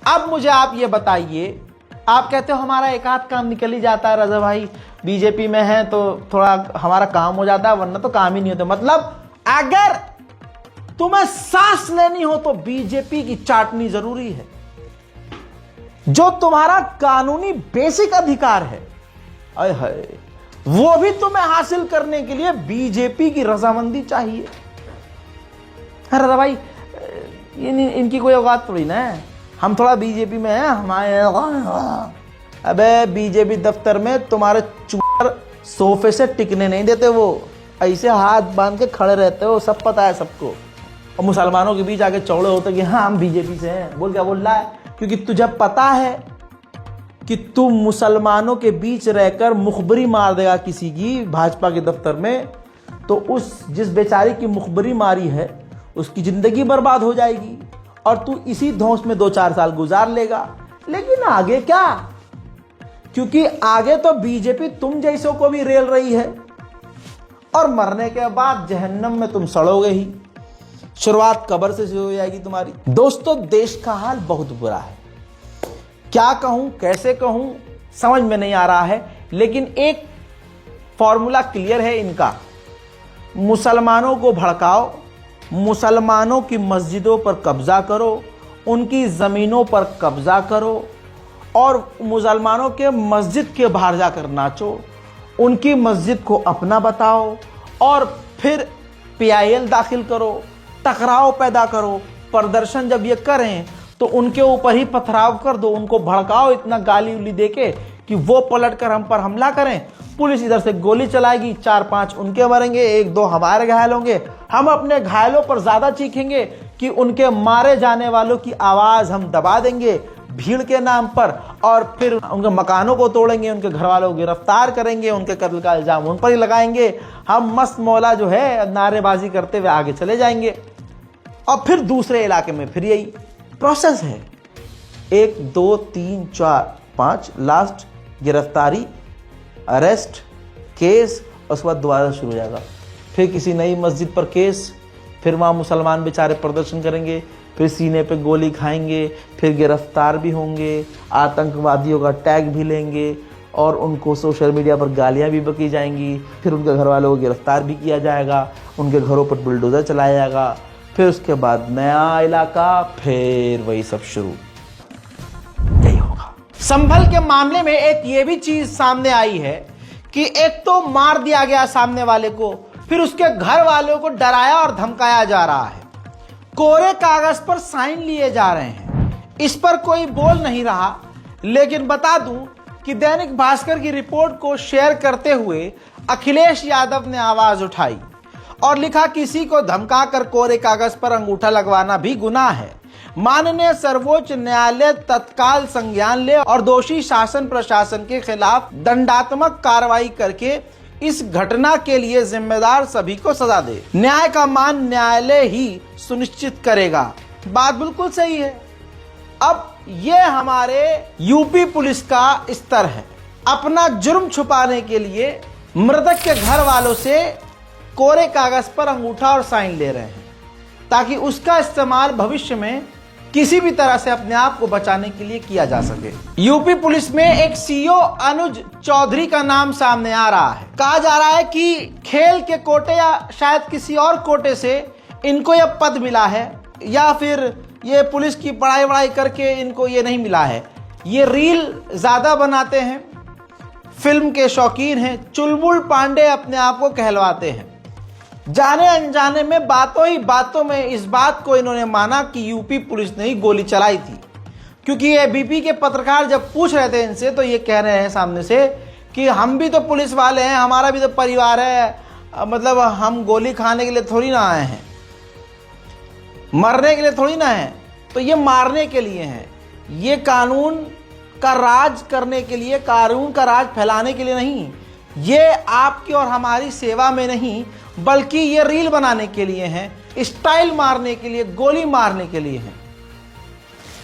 अब मुझे आप ये बताइए, आप कहते हो हमारा एक आध काम निकल ही जाता है रजा भाई, बीजेपी में है तो थोड़ा हमारा काम हो जाता है, वरना तो काम ही नहीं होता। मतलब अगर तुम्हें सांस लेनी हो तो बीजेपी की चाटनी जरूरी है। जो तुम्हारा कानूनी बेसिक अधिकार है, अय हाय, वो भी तुम्हें हासिल करने के लिए बीजेपी की रजामंदी चाहिए। अरे भाई, इनकी कोई औकात थोड़ी ना है, हम थोड़ा बीजेपी में हैं, हमारे अबे बीजेपी दफ्तर में तुम्हारे चूर सोफे से टिकने नहीं देते, वो ऐसे हाथ बांध के खड़े रहते हो, सब पता है सबको। और मुसलमानों के बीच आके चौड़े होते कि हाँ हम बीजेपी से हैं, बोल क्या बोल रहा है, क्योंकि तुझे पता है कि तू मुसलमानों के बीच रहकर मुखबरी मार देगा किसी की भाजपा के दफ्तर में, तो उस जिस बेचारी की मुखबरी मारी है उसकी जिंदगी बर्बाद हो जाएगी और तू इसी धौंस में 2-4 साल गुजार लेगा। लेकिन आगे क्या, क्योंकि आगे तो बीजेपी तुम जैसों को भी रेल रही है और मरने के बाद जहन्नम में तुम सड़ोगे ही। शुरुआत कब्र से शुरू हो जाएगी तुम्हारी। दोस्तों, देश का हाल बहुत बुरा है। क्या कहूं, कैसे कहूं, समझ में नहीं आ रहा है, लेकिन एक फॉर्मूला क्लियर है इनका। मुसलमानों को भड़काओ, मुसलमानों की मस्जिदों पर कब्जा करो, उनकी ज़मीनों पर कब्जा करो और मुसलमानों के मस्जिद के बाहर जाकर नाचो, उनकी मस्जिद को अपना बताओ और फिर PIL दाखिल करो, टकराव पैदा करो। प्रदर्शन जब ये करें तो उनके ऊपर ही पथराव कर दो, उनको भड़काओ इतना गाली उली देके कि वो पलटकर हम पर हमला करें। पुलिस इधर से गोली चलाएगी, 4-5 उनके मरेंगे, 1-2 हमारे घायल होंगे। हम अपने घायलों पर ज्यादा चीखेंगे कि उनके मारे जाने वालों की आवाज हम दबा देंगे भीड़ के नाम पर, और फिर उनके मकानों को तोड़ेंगे, उनके घर वालों को गिरफ्तार करेंगे, उनके कत्ल का इल्जाम उन पर ही लगाएंगे। हम मस्त मौला जो है नारेबाजी करते हुए आगे चले जाएंगे और फिर दूसरे इलाके में फिर यही प्रोसेस है। 1 2 3 4 5 लास्ट गिरफ्तारी, अरेस्ट, केस, उसके बाद दोबारा शुरू हो जाएगा। फिर किसी नई मस्जिद पर केस, फिर वहाँ मुसलमान बेचारे प्रदर्शन करेंगे, फिर सीने पे गोली खाएंगे, फिर गिरफ्तार भी होंगे, आतंकवादियों का टैग भी लेंगे और उनको सोशल मीडिया पर गालियाँ भी बकी जाएंगी। फिर उनके घर वालों को गिरफ्तार भी किया जाएगा, उनके घरों पर बुलडोज़र चलाया जाएगा। फिर उसके बाद नया इलाका, फिर वही सब शुरू। यही होगा। संभल के मामले में एक ये भी चीज सामने आई है कि एक तो मार दिया गया सामने वाले को, फिर उसके घर वालों को डराया और धमकाया जा रहा है, कोरे कागज पर साइन लिए जा रहे हैं। इस पर कोई बोल नहीं रहा, लेकिन बता दूं कि दैनिक भास्कर की रिपोर्ट को शेयर करते हुए अखिलेश यादव ने आवाज उठाई और लिखा, किसी को धमकाकर कोरे कागज पर अंगूठा लगवाना भी गुनाह है। माननीय सर्वोच्च न्यायालय तत्काल संज्ञान ले और दोषी शासन प्रशासन के खिलाफ दंडात्मक कार्रवाई करके इस घटना के लिए जिम्मेदार सभी को सजा दे। न्याय का मान न्यायालय ही सुनिश्चित करेगा। बात बिल्कुल सही है। अब ये हमारे यूपी पुलिस का स्तर है। अपना जुर्म छुपाने के लिए मृतक के घर वालों से कोरे कागज पर अंगूठा और साइन ले रहे हैं ताकि उसका इस्तेमाल भविष्य में किसी भी तरह से अपने आप को बचाने के लिए किया जा सके। यूपी पुलिस में एक CO अनुज चौधरी का नाम सामने आ रहा है। कहा जा रहा है कि खेल के कोटे या शायद किसी और कोटे से इनको यह पद मिला है, या फिर ये पुलिस की पढ़ाई करके इनको ये नहीं मिला है। ये रील ज्यादा बनाते हैं, फिल्म के शौकीन हैं, चुलबुल पांडे अपने आप को कहलवाते हैं। जाने अनजाने में बातों ही बातों में इस बात को इन्होंने माना कि यूपी पुलिस ने ही गोली चलाई थी, क्योंकि एबीपी के पत्रकार जब पूछ रहे थे इनसे तो ये कह रहे हैं सामने से कि हम भी तो पुलिस वाले हैं, हमारा भी तो परिवार है, मतलब हम गोली खाने के लिए थोड़ी ना आए हैं, मरने के लिए थोड़ी ना है, तो ये मारने के लिए हैं। ये कानून का राज करने के लिए, कानून का राज फैलाने के लिए नहीं, ये आपकी और हमारी सेवा में नहीं, बल्कि ये रील बनाने के लिए हैं, स्टाइल मारने के लिए, गोली मारने के लिए हैं।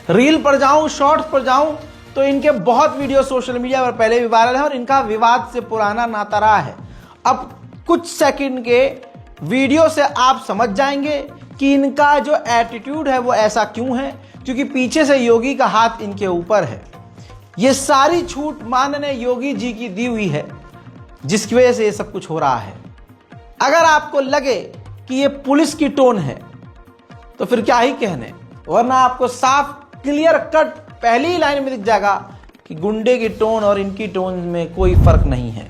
रील पर जाऊं, शॉर्ट्स पर जाऊं तो इनके बहुत वीडियो सोशल मीडिया पर पहले भी वायरल है और इनका विवाद से पुराना नाता रहा है। अब कुछ सेकंड के वीडियो से आप समझ जाएंगे कि इनका जो एटीट्यूड है वो ऐसा क्यों है, क्योंकि पीछे से योगी का हाथ इनके ऊपर है। ये सारी छूट माननीय योगी जी की दी हुई है, जिसकी वजह से ये सब कुछ हो रहा है। अगर आपको लगे कि ये पुलिस की टोन है तो फिर क्या ही कहने, वरना आपको साफ क्लियर कट पहली लाइन में दिख जाएगा कि गुंडे की टोन और इनकी टोन में कोई फर्क नहीं है।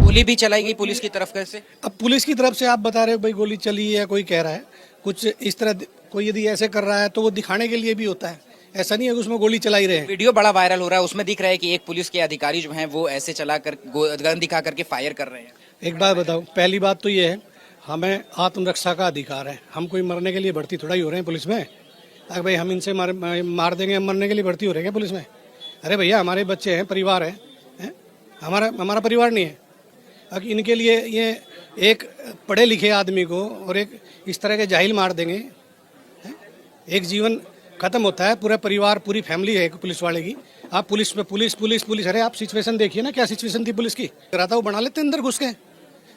गोली भी चलाई गई पुलिस की तरफ, कैसे? अब पुलिस की तरफ से आप बता रहे हो भाई गोली चली है, कोई कह रहा है कुछ इस तरह, कोई यदि ऐसे कर रहा है तो वो दिखाने के लिए भी होता है, ऐसा नहीं है कि उसमें गोली चला ही रहे हैं। वीडियो बड़ा वायरल हो रहा है, उसमें दिख रहा है कि एक पुलिस के अधिकारी जो हैं वो ऐसे चला कर गन दिखा करके फायर कर रहे हैं। एक बात बताओ, पहली बात तो ये है हमें आत्मरक्षा का अधिकार है, हम कोई मरने के लिए भर्ती थोड़ा ही हो रहे हैं पुलिस में। अगर भाई हम इनसे मार देंगे, हम मरने के लिए भर्ती हो रहे हैं पुलिस में? अरे भैया हमारे बच्चे हैं, परिवार है? हमारा परिवार नहीं है? अगर इनके लिए ये एक पढ़े लिखे आदमी को और एक इस तरह के जाहिल मार देंगे, एक जीवन खत्म होता है, पूरा परिवार, पूरी फैमिली है एक पुलिस वाले की। आप पुलिस में पुलिस, अरे आप सिचुएशन देखिए ना, क्या सिचुएशन थी पुलिस की। रहा था वो बना लेते अंदर घुस के,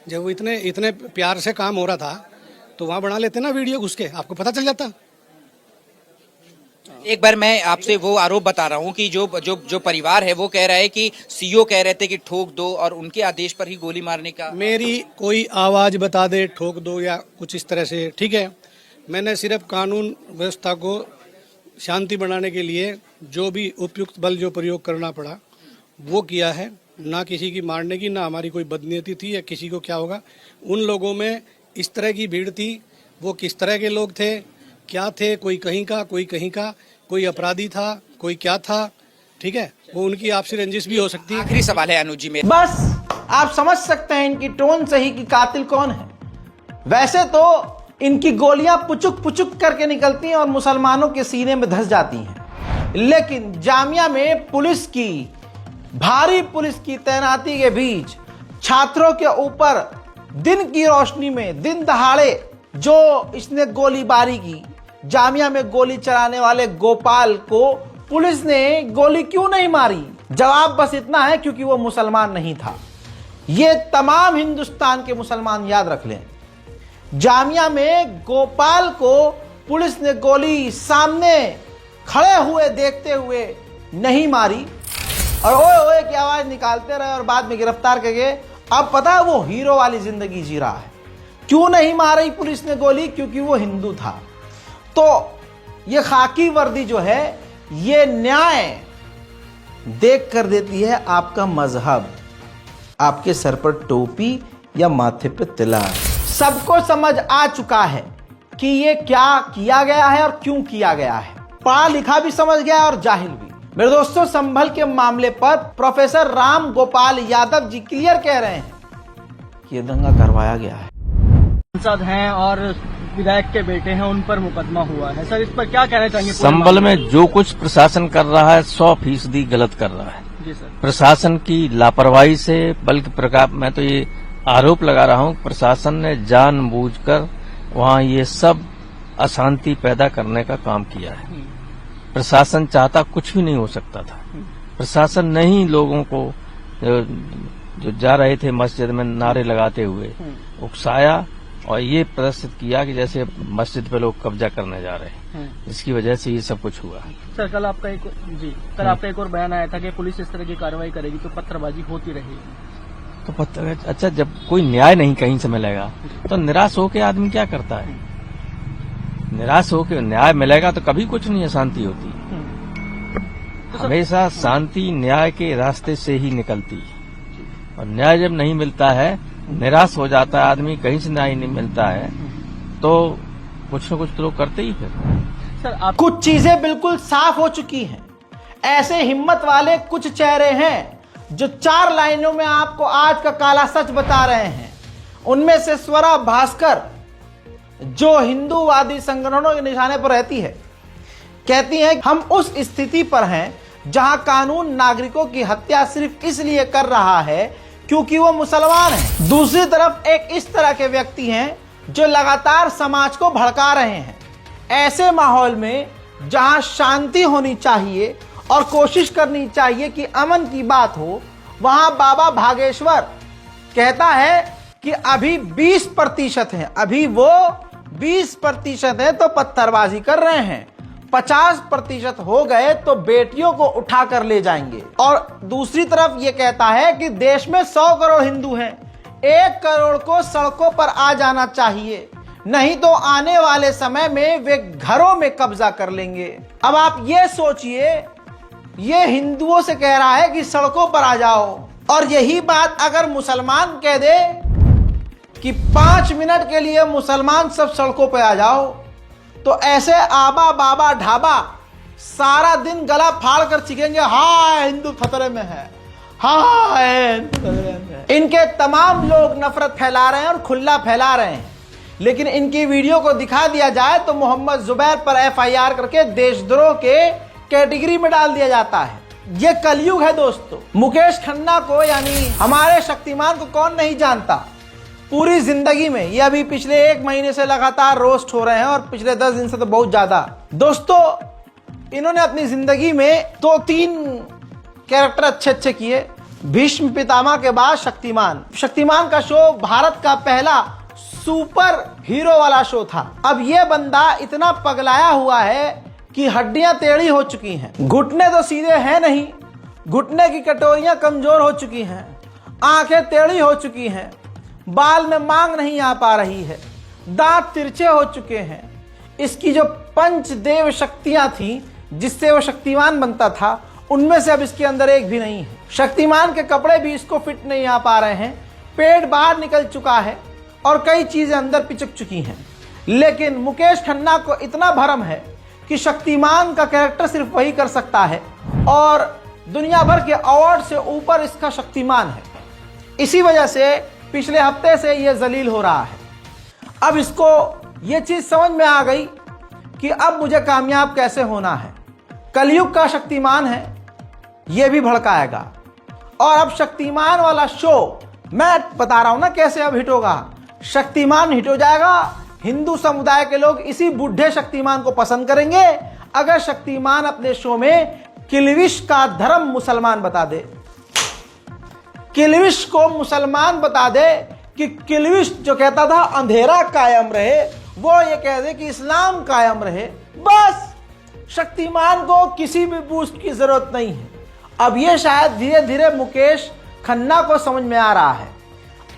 जब वो इतने प्यार से काम हो रहा था तो वहां बना लेते ना वीडियो घुस के, आपको पता चल जाता। एक बार मैं आपसे वो आरोप बता रहा हूँ कि जो परिवार है वो कह रहा है कि सीओ कह रहे थे कि ठोक दो और उनके आदेश पर ही गोली मारने का। मेरी कोई आवाज बता दे ठोक दो या कुछ इस तरह से, ठीक है। मैंने सिर्फ कानून व्यवस्था को शांति बनाने के लिए जो भी उपयुक्त बल जो प्रयोग करना पड़ा वो किया है, ना किसी की मारने की, ना हमारी कोई बदनीयती थी या किसी को क्या होगा। उन लोगों में इस तरह की भीड़ थी, वो किस तरह के लोग थे, क्या थे, कोई कहीं का, कोई कहीं का, कोई अपराधी था, कोई क्या था, ठीक है। वो उनकी आपसी रंजिश भी हो सकती है। आखिरी सवाल है अनुज जी मेरा। बस आप समझ सकते हैं इनकी टोन से ही कि कातिल कौन है। वैसे तो इनकी गोलियां पुचुक पुचुक करके निकलती हैं और मुसलमानों के सीने में धंस जाती हैं, लेकिन जामिया में पुलिस की भारी पुलिस की तैनाती के बीच छात्रों के ऊपर दिन की रोशनी में दिन दहाड़े जो इसने गोलीबारी की, जामिया में गोली चलाने वाले गोपाल को पुलिस ने गोली क्यों नहीं मारी? जवाब बस इतना है, क्योंकि वो मुसलमान नहीं था। ये तमाम हिंदुस्तान के मुसलमान याद रख लें। जामिया में गोपाल को पुलिस ने गोली सामने खड़े हुए देखते हुए नहीं मारी और ओए ओए की आवाज निकालते रहे और बाद में गिरफ्तार करके अब पता है वो हीरो वाली जिंदगी जी रहा है। क्यों नहीं मारी पुलिस ने गोली? क्योंकि वो हिंदू था। तो ये खाकी वर्दी जो है ये न्याय देख कर देती है आपका मजहब, आपके सर पर टोपी या माथे पर तिलक। सबको समझ आ चुका है कि ये क्या किया गया है और क्यों किया गया है। पढ़ा लिखा भी समझ गया और जाहिल भी। मेरे दोस्तों, संभल के मामले पर प्रोफेसर राम गोपाल यादव जी क्लियर कह रहे हैं कि ये दंगा करवाया गया है। सांसद हैं और विधायक के बेटे हैं, उन पर मुकदमा हुआ है। सर, इस पर क्या कहना चाहेंगे? संभल में जो कुछ प्रशासन कर रहा है 100% गलत कर रहा है। जी सर। प्रशासन की लापरवाही से, बल्कि मैं तो ये आरोप लगा रहा हूं, प्रशासन ने जानबूझकर वहां ये सब अशांति पैदा करने का काम किया है। प्रशासन चाहता कुछ भी नहीं हो सकता था। प्रशासन ने ही लोगों को जो जा रहे थे मस्जिद में नारे लगाते हुए उकसाया और ये प्रदर्शित किया कि जैसे मस्जिद पे लोग कब्जा करने जा रहे हैं, जिसकी वजह से ये सब कुछ हुआ। सर, कल आपका एक और बयान आया था कि पुलिस इस तरह की कार्रवाई करेगी तो पत्थरबाजी होती रहेगी। तो अच्छा, जब कोई न्याय नहीं कहीं से मिलेगा तो निराश होकर आदमी क्या करता है? निराश होकर न्याय मिलेगा तो कभी कुछ नहीं अशांति होती। हमेशा शांति न्याय के रास्ते से ही निकलती है और न्याय जब नहीं मिलता है, निराश हो जाता है आदमी, कहीं से न्याय नहीं मिलता है तो कुछ न कुछ तो लोग करते ही। फिर सर, कुछ चीजें बिल्कुल साफ हो चुकी हैं। ऐसे हिम्मत वाले कुछ चेहरे हैं जो 4 लाइनों में आपको आज का काला सच बता रहे हैं। उनमें से स्वरा भास्कर, जो हिंदूवादी संगठनों के निशाने पर रहती है, कहती है हम उस स्थिति पर हैं जहां कानून नागरिकों की हत्या सिर्फ इसलिए कर रहा है क्योंकि वो मुसलमान हैं। दूसरी तरफ एक इस तरह के व्यक्ति हैं जो लगातार समाज को भड़का रहे हैं। ऐसे माहौल में जहां शांति होनी चाहिए और कोशिश करनी चाहिए कि अमन की बात हो, वहां बाबा भागेश्वर कहता है कि अभी 20% हैं, अभी वो 20% है तो पत्थरबाजी कर रहे हैं, 50% हो गए तो बेटियों को उठा कर ले जाएंगे। और दूसरी तरफ ये कहता है कि देश में 100 करोड़ हिंदू हैं, 1 करोड़ को सड़कों पर आ जाना चाहिए, नहीं तो आने वाले समय में वे घरों में कब्जा कर लेंगे। अब आप ये सोचिए, ये हिंदुओं से कह रहा है कि सड़कों पर आ जाओ, और यही बात अगर मुसलमान कह दे कि 5 मिनट के लिए मुसलमान सब सड़कों पर आ जाओ, तो ऐसे आबा बाबा ढाबा सारा दिन गला फाड़ कर चिखेंगे, हाय हिंदू खतरे में है, हाय हिंदू खतरे में है। इनके तमाम लोग नफरत फैला रहे हैं और खुला फैला रहे हैं, लेकिन इनकी वीडियो को दिखा दिया जाए तो मोहम्मद जुबैर पर FIR करके देशद्रोह के कैटेगरी में डाल दिया जाता है। ये कलयुग है दोस्तों। मुकेश खन्ना को, यानी हमारे शक्तिमान को कौन नहीं जानता पूरी जिंदगी में। ये अभी पिछले 1 महीने से लगातार रोस्ट हो रहे हैं और पिछले 10 दिन से तो बहुत ज्यादा। दोस्तों, इन्होंने अपनी जिंदगी में 2-3 कैरेक्टर अच्छे किए। भीष्म पितामह के बाद शक्तिमान का शो भारत का पहला सुपर हीरो वाला शो था। अब ये बंदा इतना पगलाया हुआ है कि हड्डियां टेढ़ी हो चुकी हैं, घुटने तो सीधे हैं नहीं, घुटने की कटोरियां कमजोर हो चुकी हैं, आंखें टेढ़ी हो चुकी हैं, बाल में मांग नहीं आ पा रही है, दांत तिरछे हो चुके हैं। इसकी जो पंचदेव शक्तियां थी जिससे वो शक्तिमान बनता था, उनमें से अब इसके अंदर एक भी नहीं है। शक्तिमान के कपड़े भी इसको फिट नहीं आ पा रहे हैं, पेट बाहर निकल चुका है और कई चीजें अंदर पिचक चुकी हैं। लेकिन मुकेश खन्ना को इतना भरम है कि शक्तिमान का कैरेक्टर सिर्फ वही कर सकता है और दुनिया भर के अवार्ड से ऊपर इसका शक्तिमान है। इसी वजह से पिछले हफ्ते से यह जलील हो रहा है। अब इसको यह चीज समझ में आ गई कि अब मुझे कामयाब कैसे होना है। कलयुग का शक्तिमान है, यह भी भड़काएगा और अब शक्तिमान वाला शो मैं बता रहा हूं ना कैसे अब हिट होगा। शक्तिमान हिट हो जाएगा, हिंदू समुदाय के लोग इसी बुढ़े शक्तिमान को पसंद करेंगे अगर शक्तिमान अपने शो में किलविश का धर्म मुसलमान बता दे, किलविश को मुसलमान बता दे कि किलविश जो कहता था अंधेरा कायम रहे, वो ये कह दे कि इस्लाम कायम रहे। बस शक्तिमान को किसी भी बूस्ट की जरूरत नहीं है। अब ये शायद धीरे धीरे मुकेश खन्ना को समझ में आ रहा है।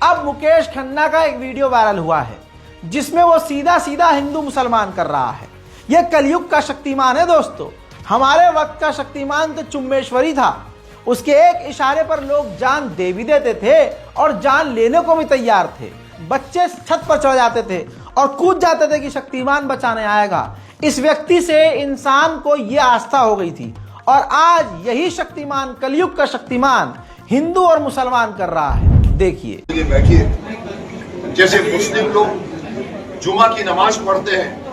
अब मुकेश खन्ना का एक वीडियो वायरल हुआ है जिसमें वो सीधा सीधा हिंदू मुसलमान कर रहा है। यह कलयुग का शक्तिमान है दोस्तों। हमारे वक्त का शक्तिमान तो चुम्बेश्वरी था, उसके एक इशारे पर लोग जान दे भी देते थे और जान लेने को भी तैयार थे। बच्चे छत पर चढ़ जाते थे और कूद जाते थे कि शक्तिमान बचाने आएगा। इस व्यक्ति से इंसान को यह आस्था हो गई थी और आज यही शक्तिमान, कलयुग का शक्तिमान, हिंदू और मुसलमान कर रहा है। देखिए, बैठिए। जैसे मुस्लिम लोग जुमा की नमाज पढ़ते हैं,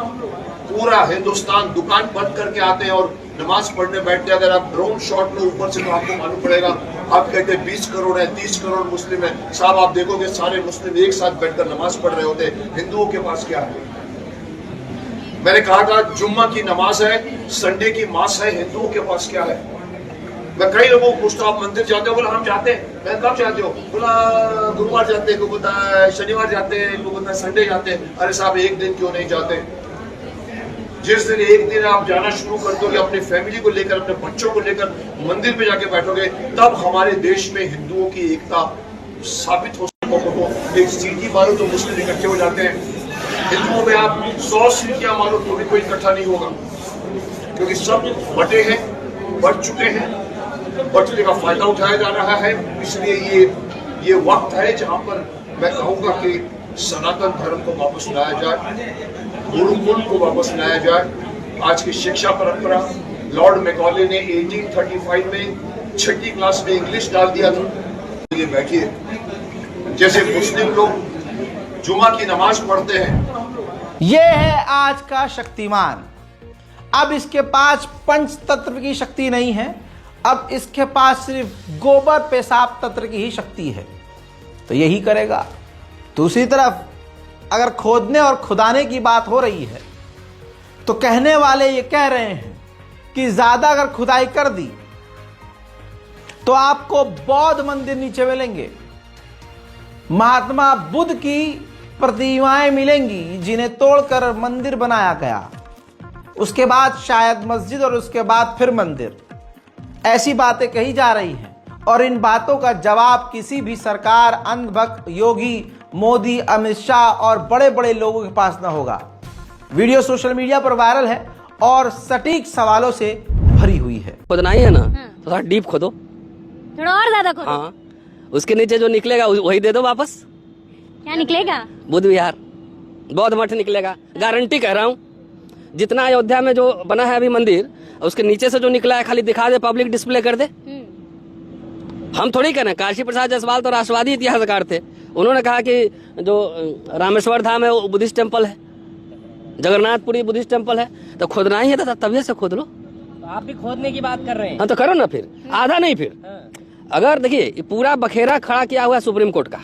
पूरा हिंदुस्तान दुकान बंद करके आते हैं और नमाज पढ़ने बैठते हैं। अगर आप ड्रोन शॉट लो ऊपर से तो आपको मालूम पड़ेगा। आप कहते हैं 20 करोड़ है, 30 करोड़ मुस्लिम है। साहब आप देखोगे सारे मुस्लिम एक साथ बैठकर नमाज पढ़ रहे होते। हिंदुओं के पास क्या है? मैंने कहा था जुम्मा की नमाज है, संडे की मास है। हिंदुओं के पास क्या है? मैं कई लोगों को पूछता हूँ, आप मंदिर जाते हो? बोला हम जाते हैं। मैं कब जाते हो? बोला गुरुवार जाते हैं, को बोलता है शनिवार जाते हैं, को बोलता है संडे जाते हैं। अरे साहब एक दिन क्यों नहीं जाते? जिस दिन एक दिन आप जाना शुरू कर दोगे, अपनी फैमिली को लेकर, अपने बच्चों को लेकर मंदिर पे जाके बैठोगे, तब हमारे देश में हिंदुओं की एकता साबित हो सकती। एक सीटी मारो तो मुस्लिम इकट्ठे हो जाते हैं। हिंदुओं में आप 100 सीटियां मारो तो भी कोई इकट्ठा नहीं होगा, क्योंकि सब बटे हैं, बढ़ चुके हैं, बटने का फायदा उठाया जा रहा है। इसलिए ये वक्त है जहां पर मैं कहूंगा कि सनातन धर्म को वापस लाया जाए, गुरुकुल को वापस लाया जाए। आज की शिक्षा परंपरा, लॉर्ड मैकॉले ने 1835 में 6ठी क्लास में इंग्लिश डाल दिया था। ये बैठिए। जैसे मुस्लिम लोग जुमा की नमाज पढ़ते हैं, ये है आज का शक्तिमान। अब इसके पास पंच तत्व की शक्ति नहीं है, अब इसके पास सिर्फ गोबर पेशाब तत्व की ही शक्ति है, तो यही करेगा। दूसरी तरफ अगर खोदने और खुदाने की बात हो रही है तो कहने वाले ये कह रहे हैं कि ज्यादा अगर खुदाई कर दी तो आपको बौद्ध मंदिर नीचे मिलेंगे, महात्मा बुद्ध की प्रतिमाएं मिलेंगी जिन्हें तोड़कर मंदिर बनाया गया, उसके बाद शायद मस्जिद और उसके बाद फिर मंदिर। ऐसी बातें कही जा रही हैं और इन बातों का जवाब किसी भी सरकार, अंधभक्त, योगी, मोदी, अमित शाह और बड़े बड़े लोगों के पास न होगा। वीडियो सोशल मीडिया पर वायरल है और सटीक सवालों से भरी हुई है। खोदना ही है ना, तो थोड़ा डीप खोदो, थोड़ा और ज्यादा खोदो। हाँ, उसके नीचे जो निकलेगा वही दे दो वापस। क्या निकलेगा? बुद्ध विहार, बौद्ध मठ निकलेगा, गारंटी कह रहा हूँ। जितना अयोध्या में जो बना है अभी मंदिर, उसके नीचे से जो निकला है खाली दिखा दे, पब्लिक डिस्प्ले कर दे। हम थोड़ी करें। काशी प्रसाद जायसवाल तो राष्ट्रवादी इतिहासकार थे, उन्होंने कहा कि जो रामेश्वर धाम है वो बुद्धिस्ट टेम्पल है, जगन्नाथपुरी बुद्धिस्ट टेम्पल है, तो खोदना ही है तो तभी से खोद लो। तो आप भी खोदने की बात कर रहे हैं। हाँ तो करो ना, फिर आधा नहीं। फिर अगर देखिए पूरा बखेरा खड़ा किया हुआ है सुप्रीम कोर्ट का,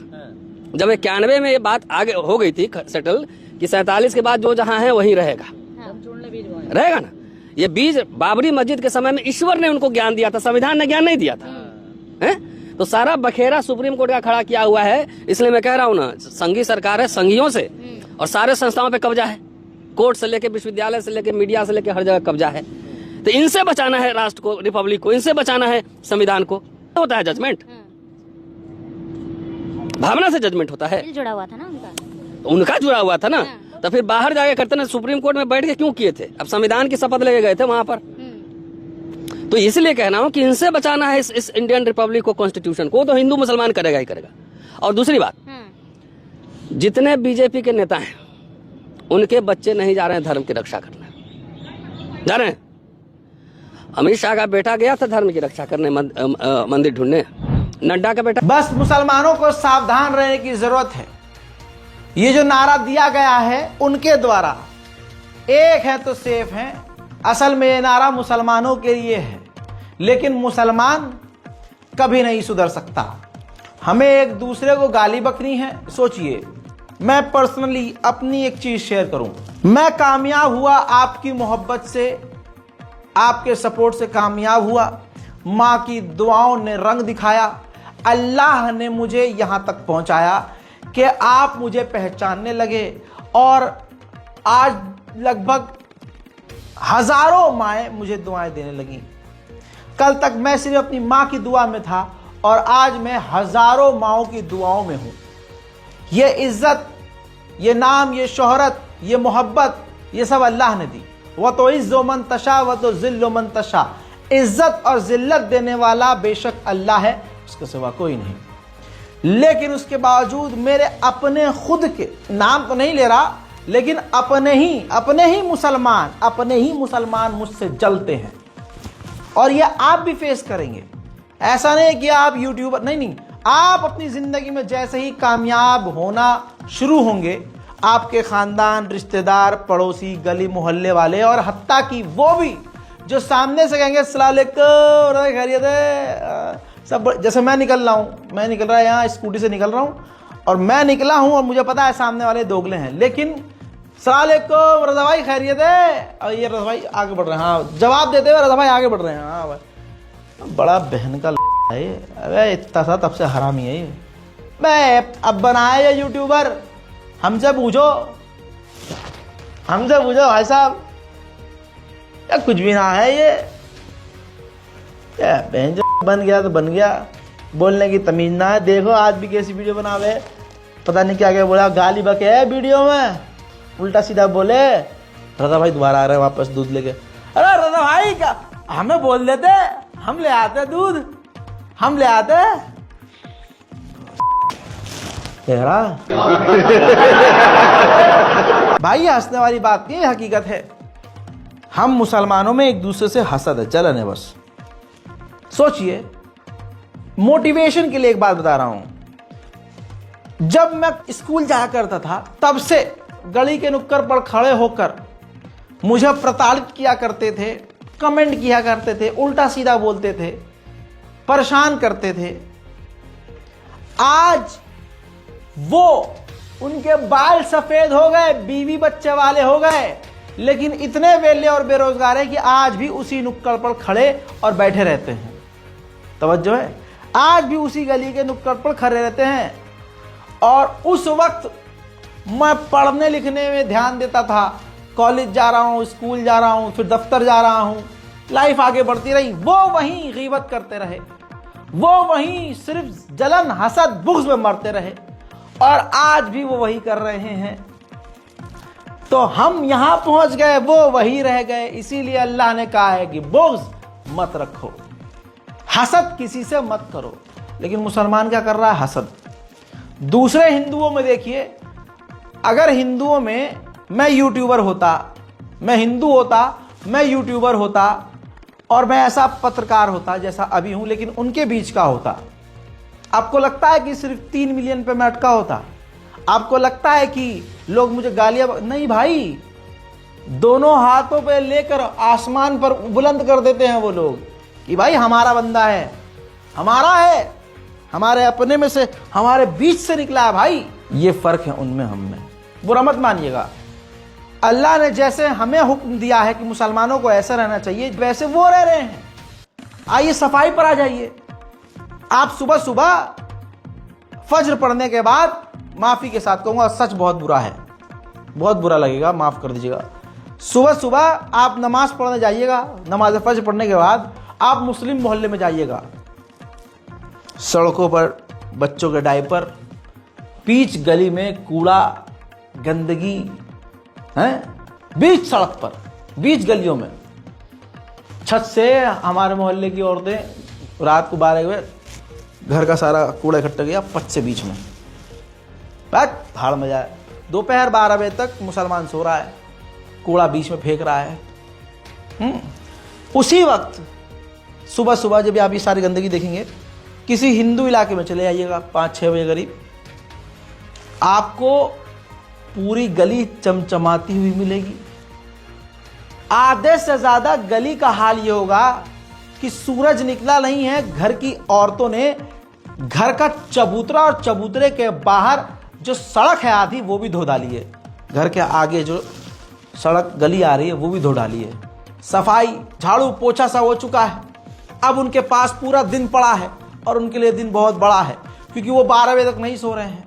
जब 91 में ये बात आगे हो गई थी सेटल कि 47 के बाद जो जहाँ है वही रहेगा, रहेगा ना। ये बीज बाबरी मस्जिद के समय में ईश्वर ने उनको ज्ञान दिया था, संविधान ने ज्ञान नहीं दिया था। तो सारा बखेरा सुप्रीम कोर्ट का खड़ा किया हुआ है। इसलिए मैं कह रहा हूँ ना, संघीय सरकार है, संघियों से और सारे संस्थाओं पे कब्जा है, कोर्ट से लेके विश्वविद्यालय से लेके मीडिया से लेके हर जगह कब्जा है। तो इनसे बचाना है राष्ट्र को, रिपब्लिक को, इनसे बचाना है संविधान को। होता है जजमेंट, भावना से जजमेंट होता है। दिल जुड़ा हुआ था ना उनका, तो उनका जुड़ा हुआ था ना, तो फिर बाहर जाके करते ना, सुप्रीम कोर्ट में बैठ के क्यों किए थे? अब संविधान की शपथ लेके गए थे वहां पर। तो इसलिए कहना हूं कि इनसे बचाना है इस इंडियन रिपब्लिक को, कॉन्स्टिट्यूशन को। तो हिंदू मुसलमान करेगा ही करेगा। और दूसरी बात, जितने बीजेपी के नेता हैं उनके बच्चे नहीं जा रहे हैं धर्म की रक्षा करने, जा रहे हैं। अमित शाह का बेटा गया था धर्म की रक्षा करने, मंदिर ढूंढने। नड्डा का बेटा। बस मुसलमानों को सावधान रहने की जरूरत है। ये जो नारा दिया गया है उनके द्वारा, एक है तो सेफ है, असल में ये नारा मुसलमानों के लिए है, लेकिन मुसलमान कभी नहीं सुधर सकता। हमें एक दूसरे को गाली बकनी है। सोचिए, मैं पर्सनली अपनी एक चीज शेयर करूं, मैं कामयाब हुआ आपकी मोहब्बत से, आपके सपोर्ट से कामयाब हुआ। मां की दुआओं ने रंग दिखाया, अल्लाह ने मुझे यहां तक पहुंचाया कि आप मुझे पहचानने लगे। और आज लगभग हजारों माएँ मुझे दुआएं देने लगी। कल तक मैं सिर्फ अपनी मां की दुआ में था और आज मैं हजारों माओं की दुआओं में हूं। ये इज्जत, ये नाम, ये शोहरत, ये मोहब्बत, ये सब अल्लाह ने दी। वह तो इज्जो मन तशा व तो जिल्लो मन तशा। इज्जत और जिल्लत देने वाला बेशक अल्लाह है, उसके सिवा कोई नहीं। लेकिन उसके बावजूद मेरे अपने खुद के, नाम तो नहीं ले रहा, लेकिन अपने ही मुसलमान मुझसे जलते हैं। और ये आप भी फेस करेंगे। ऐसा नहीं कि आप यूट्यूबर, नहीं, आप अपनी जिंदगी में जैसे ही कामयाब होना शुरू होंगे, आपके खानदान, रिश्तेदार, पड़ोसी, गली मोहल्ले वाले और हत्ता की वो भी जो सामने से कहेंगे अस्सलाम वालेकुम, खैरियत है, सब। जैसे मैं निकल रहा हूँ, मैं निकल रहा है यहाँ स्कूटी से निकल रहा हूँ और मैं निकला हूँ और मुझे पता है सामने वाले दोगले हैं, लेकिन अस्सलाम वालेकुम रजा भाई खैरियत है, और ये रजा भाई आगे बढ़ रहे हैं, हाँ जवाब देते हुए रजा भाई आगे बढ़ रहे हैं। हाँ भाई, बड़ा बहन का है ये, अबे इतना सा तब से हरामी है ये। मैं अब बनाए ये यूट्यूबर, हमसे पूछो भाई साहब, या कुछ भी ना है ये। बहन जो बन गया तो बन गया, बोलने की तमीज ना है। देखो आज भी कैसी वीडियो बनावे, पता नहीं क्या क्या बोला, गाली बके है वीडियो में, उल्टा सीधा बोले। रजा भाई दोबारा आ रहे हैं वापस दूध लेके। अरे रजा भाई क्या हमें बोल देते, हम ले आते दूध, हम ले आते। भाई हंसने वाली बात नहीं, हकीकत है। हम मुसलमानों में एक दूसरे से हसद है, जलन है बस। सोचिए, मोटिवेशन के लिए एक बात बता रहा हूं। जब मैं स्कूल जाया करता था तब से गली के नुक्कड़ पर खड़े होकर मुझे प्रताड़ित किया करते थे, कमेंट किया करते थे, उल्टा सीधा बोलते थे, परेशान करते थे। आज वो उनके बाल सफेद हो गए, बीवी बच्चे वाले हो गए, लेकिन इतने वेले और बेरोजगार है कि आज भी उसी नुक्कड़ पर खड़े और बैठे रहते हैं। तवज्जो है, आज भी उसी गली के नुक्कड़ पर खड़े रहते हैं। और उस वक्त मैं पढ़ने लिखने में ध्यान देता था, कॉलेज जा रहा हूँ, स्कूल जा रहा हूँ, फिर दफ्तर जा रहा हूँ, लाइफ आगे बढ़ती रही। वो वहीं गीबत करते रहे, वो वहीं सिर्फ जलन, हसद, बुग़्ज़ में मरते रहे, और आज भी वो वही कर रहे हैं। तो हम यहां पहुंच गए, वो वही रह गए। इसीलिए अल्लाह ने कहा है कि बुग़्ज़ मत रखो, हसद किसी से मत करो। लेकिन मुसलमान क्या कर रहा है? हसद। दूसरे हिंदुओं में देखिए, अगर हिंदुओं में मैं यूट्यूबर होता, मैं हिंदू होता, मैं यूट्यूबर होता और मैं ऐसा पत्रकार होता जैसा अभी हूं, लेकिन उनके बीच का होता, आपको लगता है कि सिर्फ 3 मिलियन पे मैं अटका होता? आपको लगता है कि लोग मुझे गालियां? नहीं भाई, दोनों हाथों पे लेकर आसमान पर बुलंद कर देते हैं वो लोग कि भाई हमारा बंदा है, हमारा है, हमारे अपने में से, हमारे बीच से निकला है भाई। ये फर्क है उनमें, हम में। बुरा मत मानिएगा। अल्लाह ने जैसे हमें हुक्म दिया है कि मुसलमानों को ऐसा रहना चाहिए, वैसे वो रह रहे हैं। आइए सफाई पर आ जाइए। आप सुबह सुबह फज्र पढ़ने के बाद, माफी के साथ कहूंगा सच बहुत बुरा है, बहुत बुरा लगेगा, माफ कर दीजिएगा, सुबह सुबह आप नमाज पढ़ने जाइएगा, नमाज फज्र पढ़ने के बाद आप मुस्लिम मोहल्ले में जाइएगा, सड़कों पर बच्चों के डायपर, बीच गली में कूड़ा गंदगी है, बीच सड़क पर, बीच गलियों में, छत से हमारे मोहल्ले की औरतें रात को 12 बजे घर का सारा कूड़ा इकट्ठा किया, पच से बीच में, बस भाड़ में जाए, दोपहर 12 बजे तक मुसलमान सो रहा है, कूड़ा बीच में फेंक रहा है। उसी वक्त सुबह सुबह जब आप ये सारी गंदगी देखेंगे, किसी हिंदू इलाके में चले जाइएगा 5-6 बजे करीब, आपको पूरी गली चमचमाती हुई मिलेगी। आधे से ज्यादा गली का हाल ये होगा कि सूरज निकला नहीं है, घर की औरतों ने घर का चबूतरा और चबूतरे के बाहर जो सड़क है आधी वो भी धो डाली है, घर के आगे जो सड़क गली आ रही है वो भी धो डाली है, सफाई झाड़ू पोछा सा हो चुका है। अब उनके पास पूरा दिन पड़ा है और उनके लिए दिन बहुत बड़ा है, क्योंकि वो 12 बजे तक नहीं सो रहे हैं।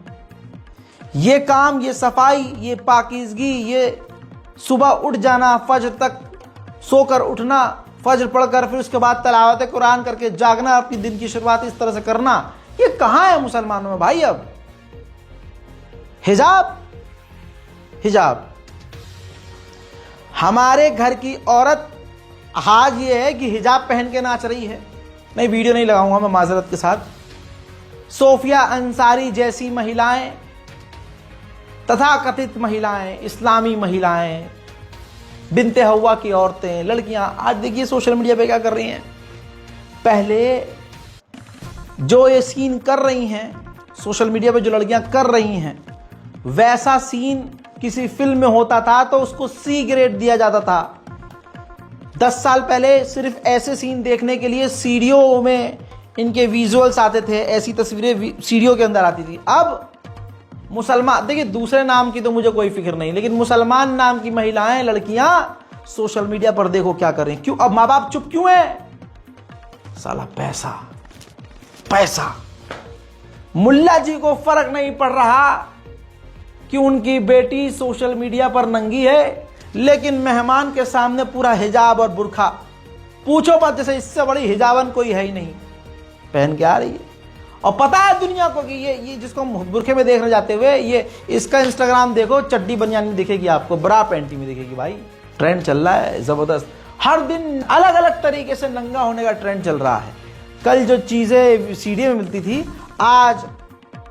ये काम, ये सफाई, ये पाकीज़गी, ये सुबह उठ जाना, फज्र तक सोकर उठना, फज्र पढ़कर फिर उसके बाद तलावत कुरान करके जागना, अपनी दिन की शुरुआत इस तरह से करना, ये कहाँ है मुसलमानों में भाई? अब हिजाब, हिजाब, हमारे घर की औरत आज ये है कि हिजाब पहन के नाच रही है। नहीं, वीडियो नहीं लगाऊंगा मैं माजरत के साथ। सोफिया अंसारी जैसी महिलाएं, तथाकथित महिलाएं, इस्लामी महिलाएं, बिनते हवा की औरतें, लड़कियां, आज देखिए सोशल मीडिया पे क्या कर रही हैं। पहले जो ये सीन कर रही हैं सोशल मीडिया पे, जो लड़कियां कर रही हैं, वैसा सीन किसी फिल्म में होता था तो उसको C ग्रेड दिया जाता था। 10 साल पहले सिर्फ ऐसे सीन देखने के लिए सीडीओ में इनके विजुअल्स आते थे, ऐसी तस्वीरें सीडीओ के अंदर आती थी। अब मुसलमान, देखिए दूसरे नाम की तो मुझे कोई फिक्र नहीं, लेकिन मुसलमान नाम की महिलाएं, लड़कियां सोशल मीडिया पर देखो क्या कर रही हैं। क्यों? अब माँ बाप चुप क्यों है? साला पैसा, पैसा। मुल्ला जी को फर्क नहीं पड़ रहा कि उनकी बेटी सोशल मीडिया पर नंगी है, लेकिन मेहमान के सामने पूरा हिजाब और बुर्खा, पूछो मत, जैसे इससे बड़ी हिजाबन कोई है ही नहीं, पहन के आ रही है। और पता है दुनिया को कि ये जिसको बुरखे में देखने जाते हुए, ये इसका इंस्टाग्राम देखो, चड्डी बनियान में दिखेगी आपको, ब्रा पैंटी में दिखेगी। भाई ट्रेंड चल रहा है जबरदस्त, हर दिन अलग अलग तरीके से नंगा होने का ट्रेंड चल रहा है। कल जो चीजें सीडी में मिलती थी, आज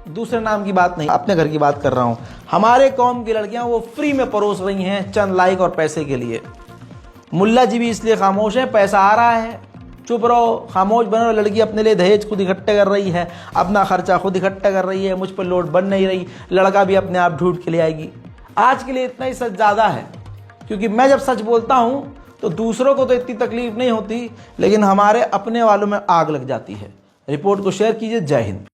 दूसरे नाम की बात नहीं, अपने घर की बात कर रहा हूं। हमारे कौम की लड़कियां वो फ्री में परोस रही हैं चंद लाइक और पैसे के लिए। मुल्ला जी भी इसलिए खामोश है, पैसा आ रहा है, चुप रहो, खामोश बनो। लड़की अपने लिए दहेज खुद इकट्ठे कर रही है, अपना खर्चा खुद इकट्ठा कर रही है, मुझ पर लोड बन नहीं रही, लड़का भी अपने आप ढूंढ के ले आएगी। आज के लिए इतना ही सच ज़्यादा है, क्योंकि मैं जब सच बोलता हूं तो दूसरों को तो इतनी तकलीफ नहीं होती, लेकिन हमारे अपने वालों में आग लग जाती है। रिपोर्ट को शेयर कीजिए। जय हिंद।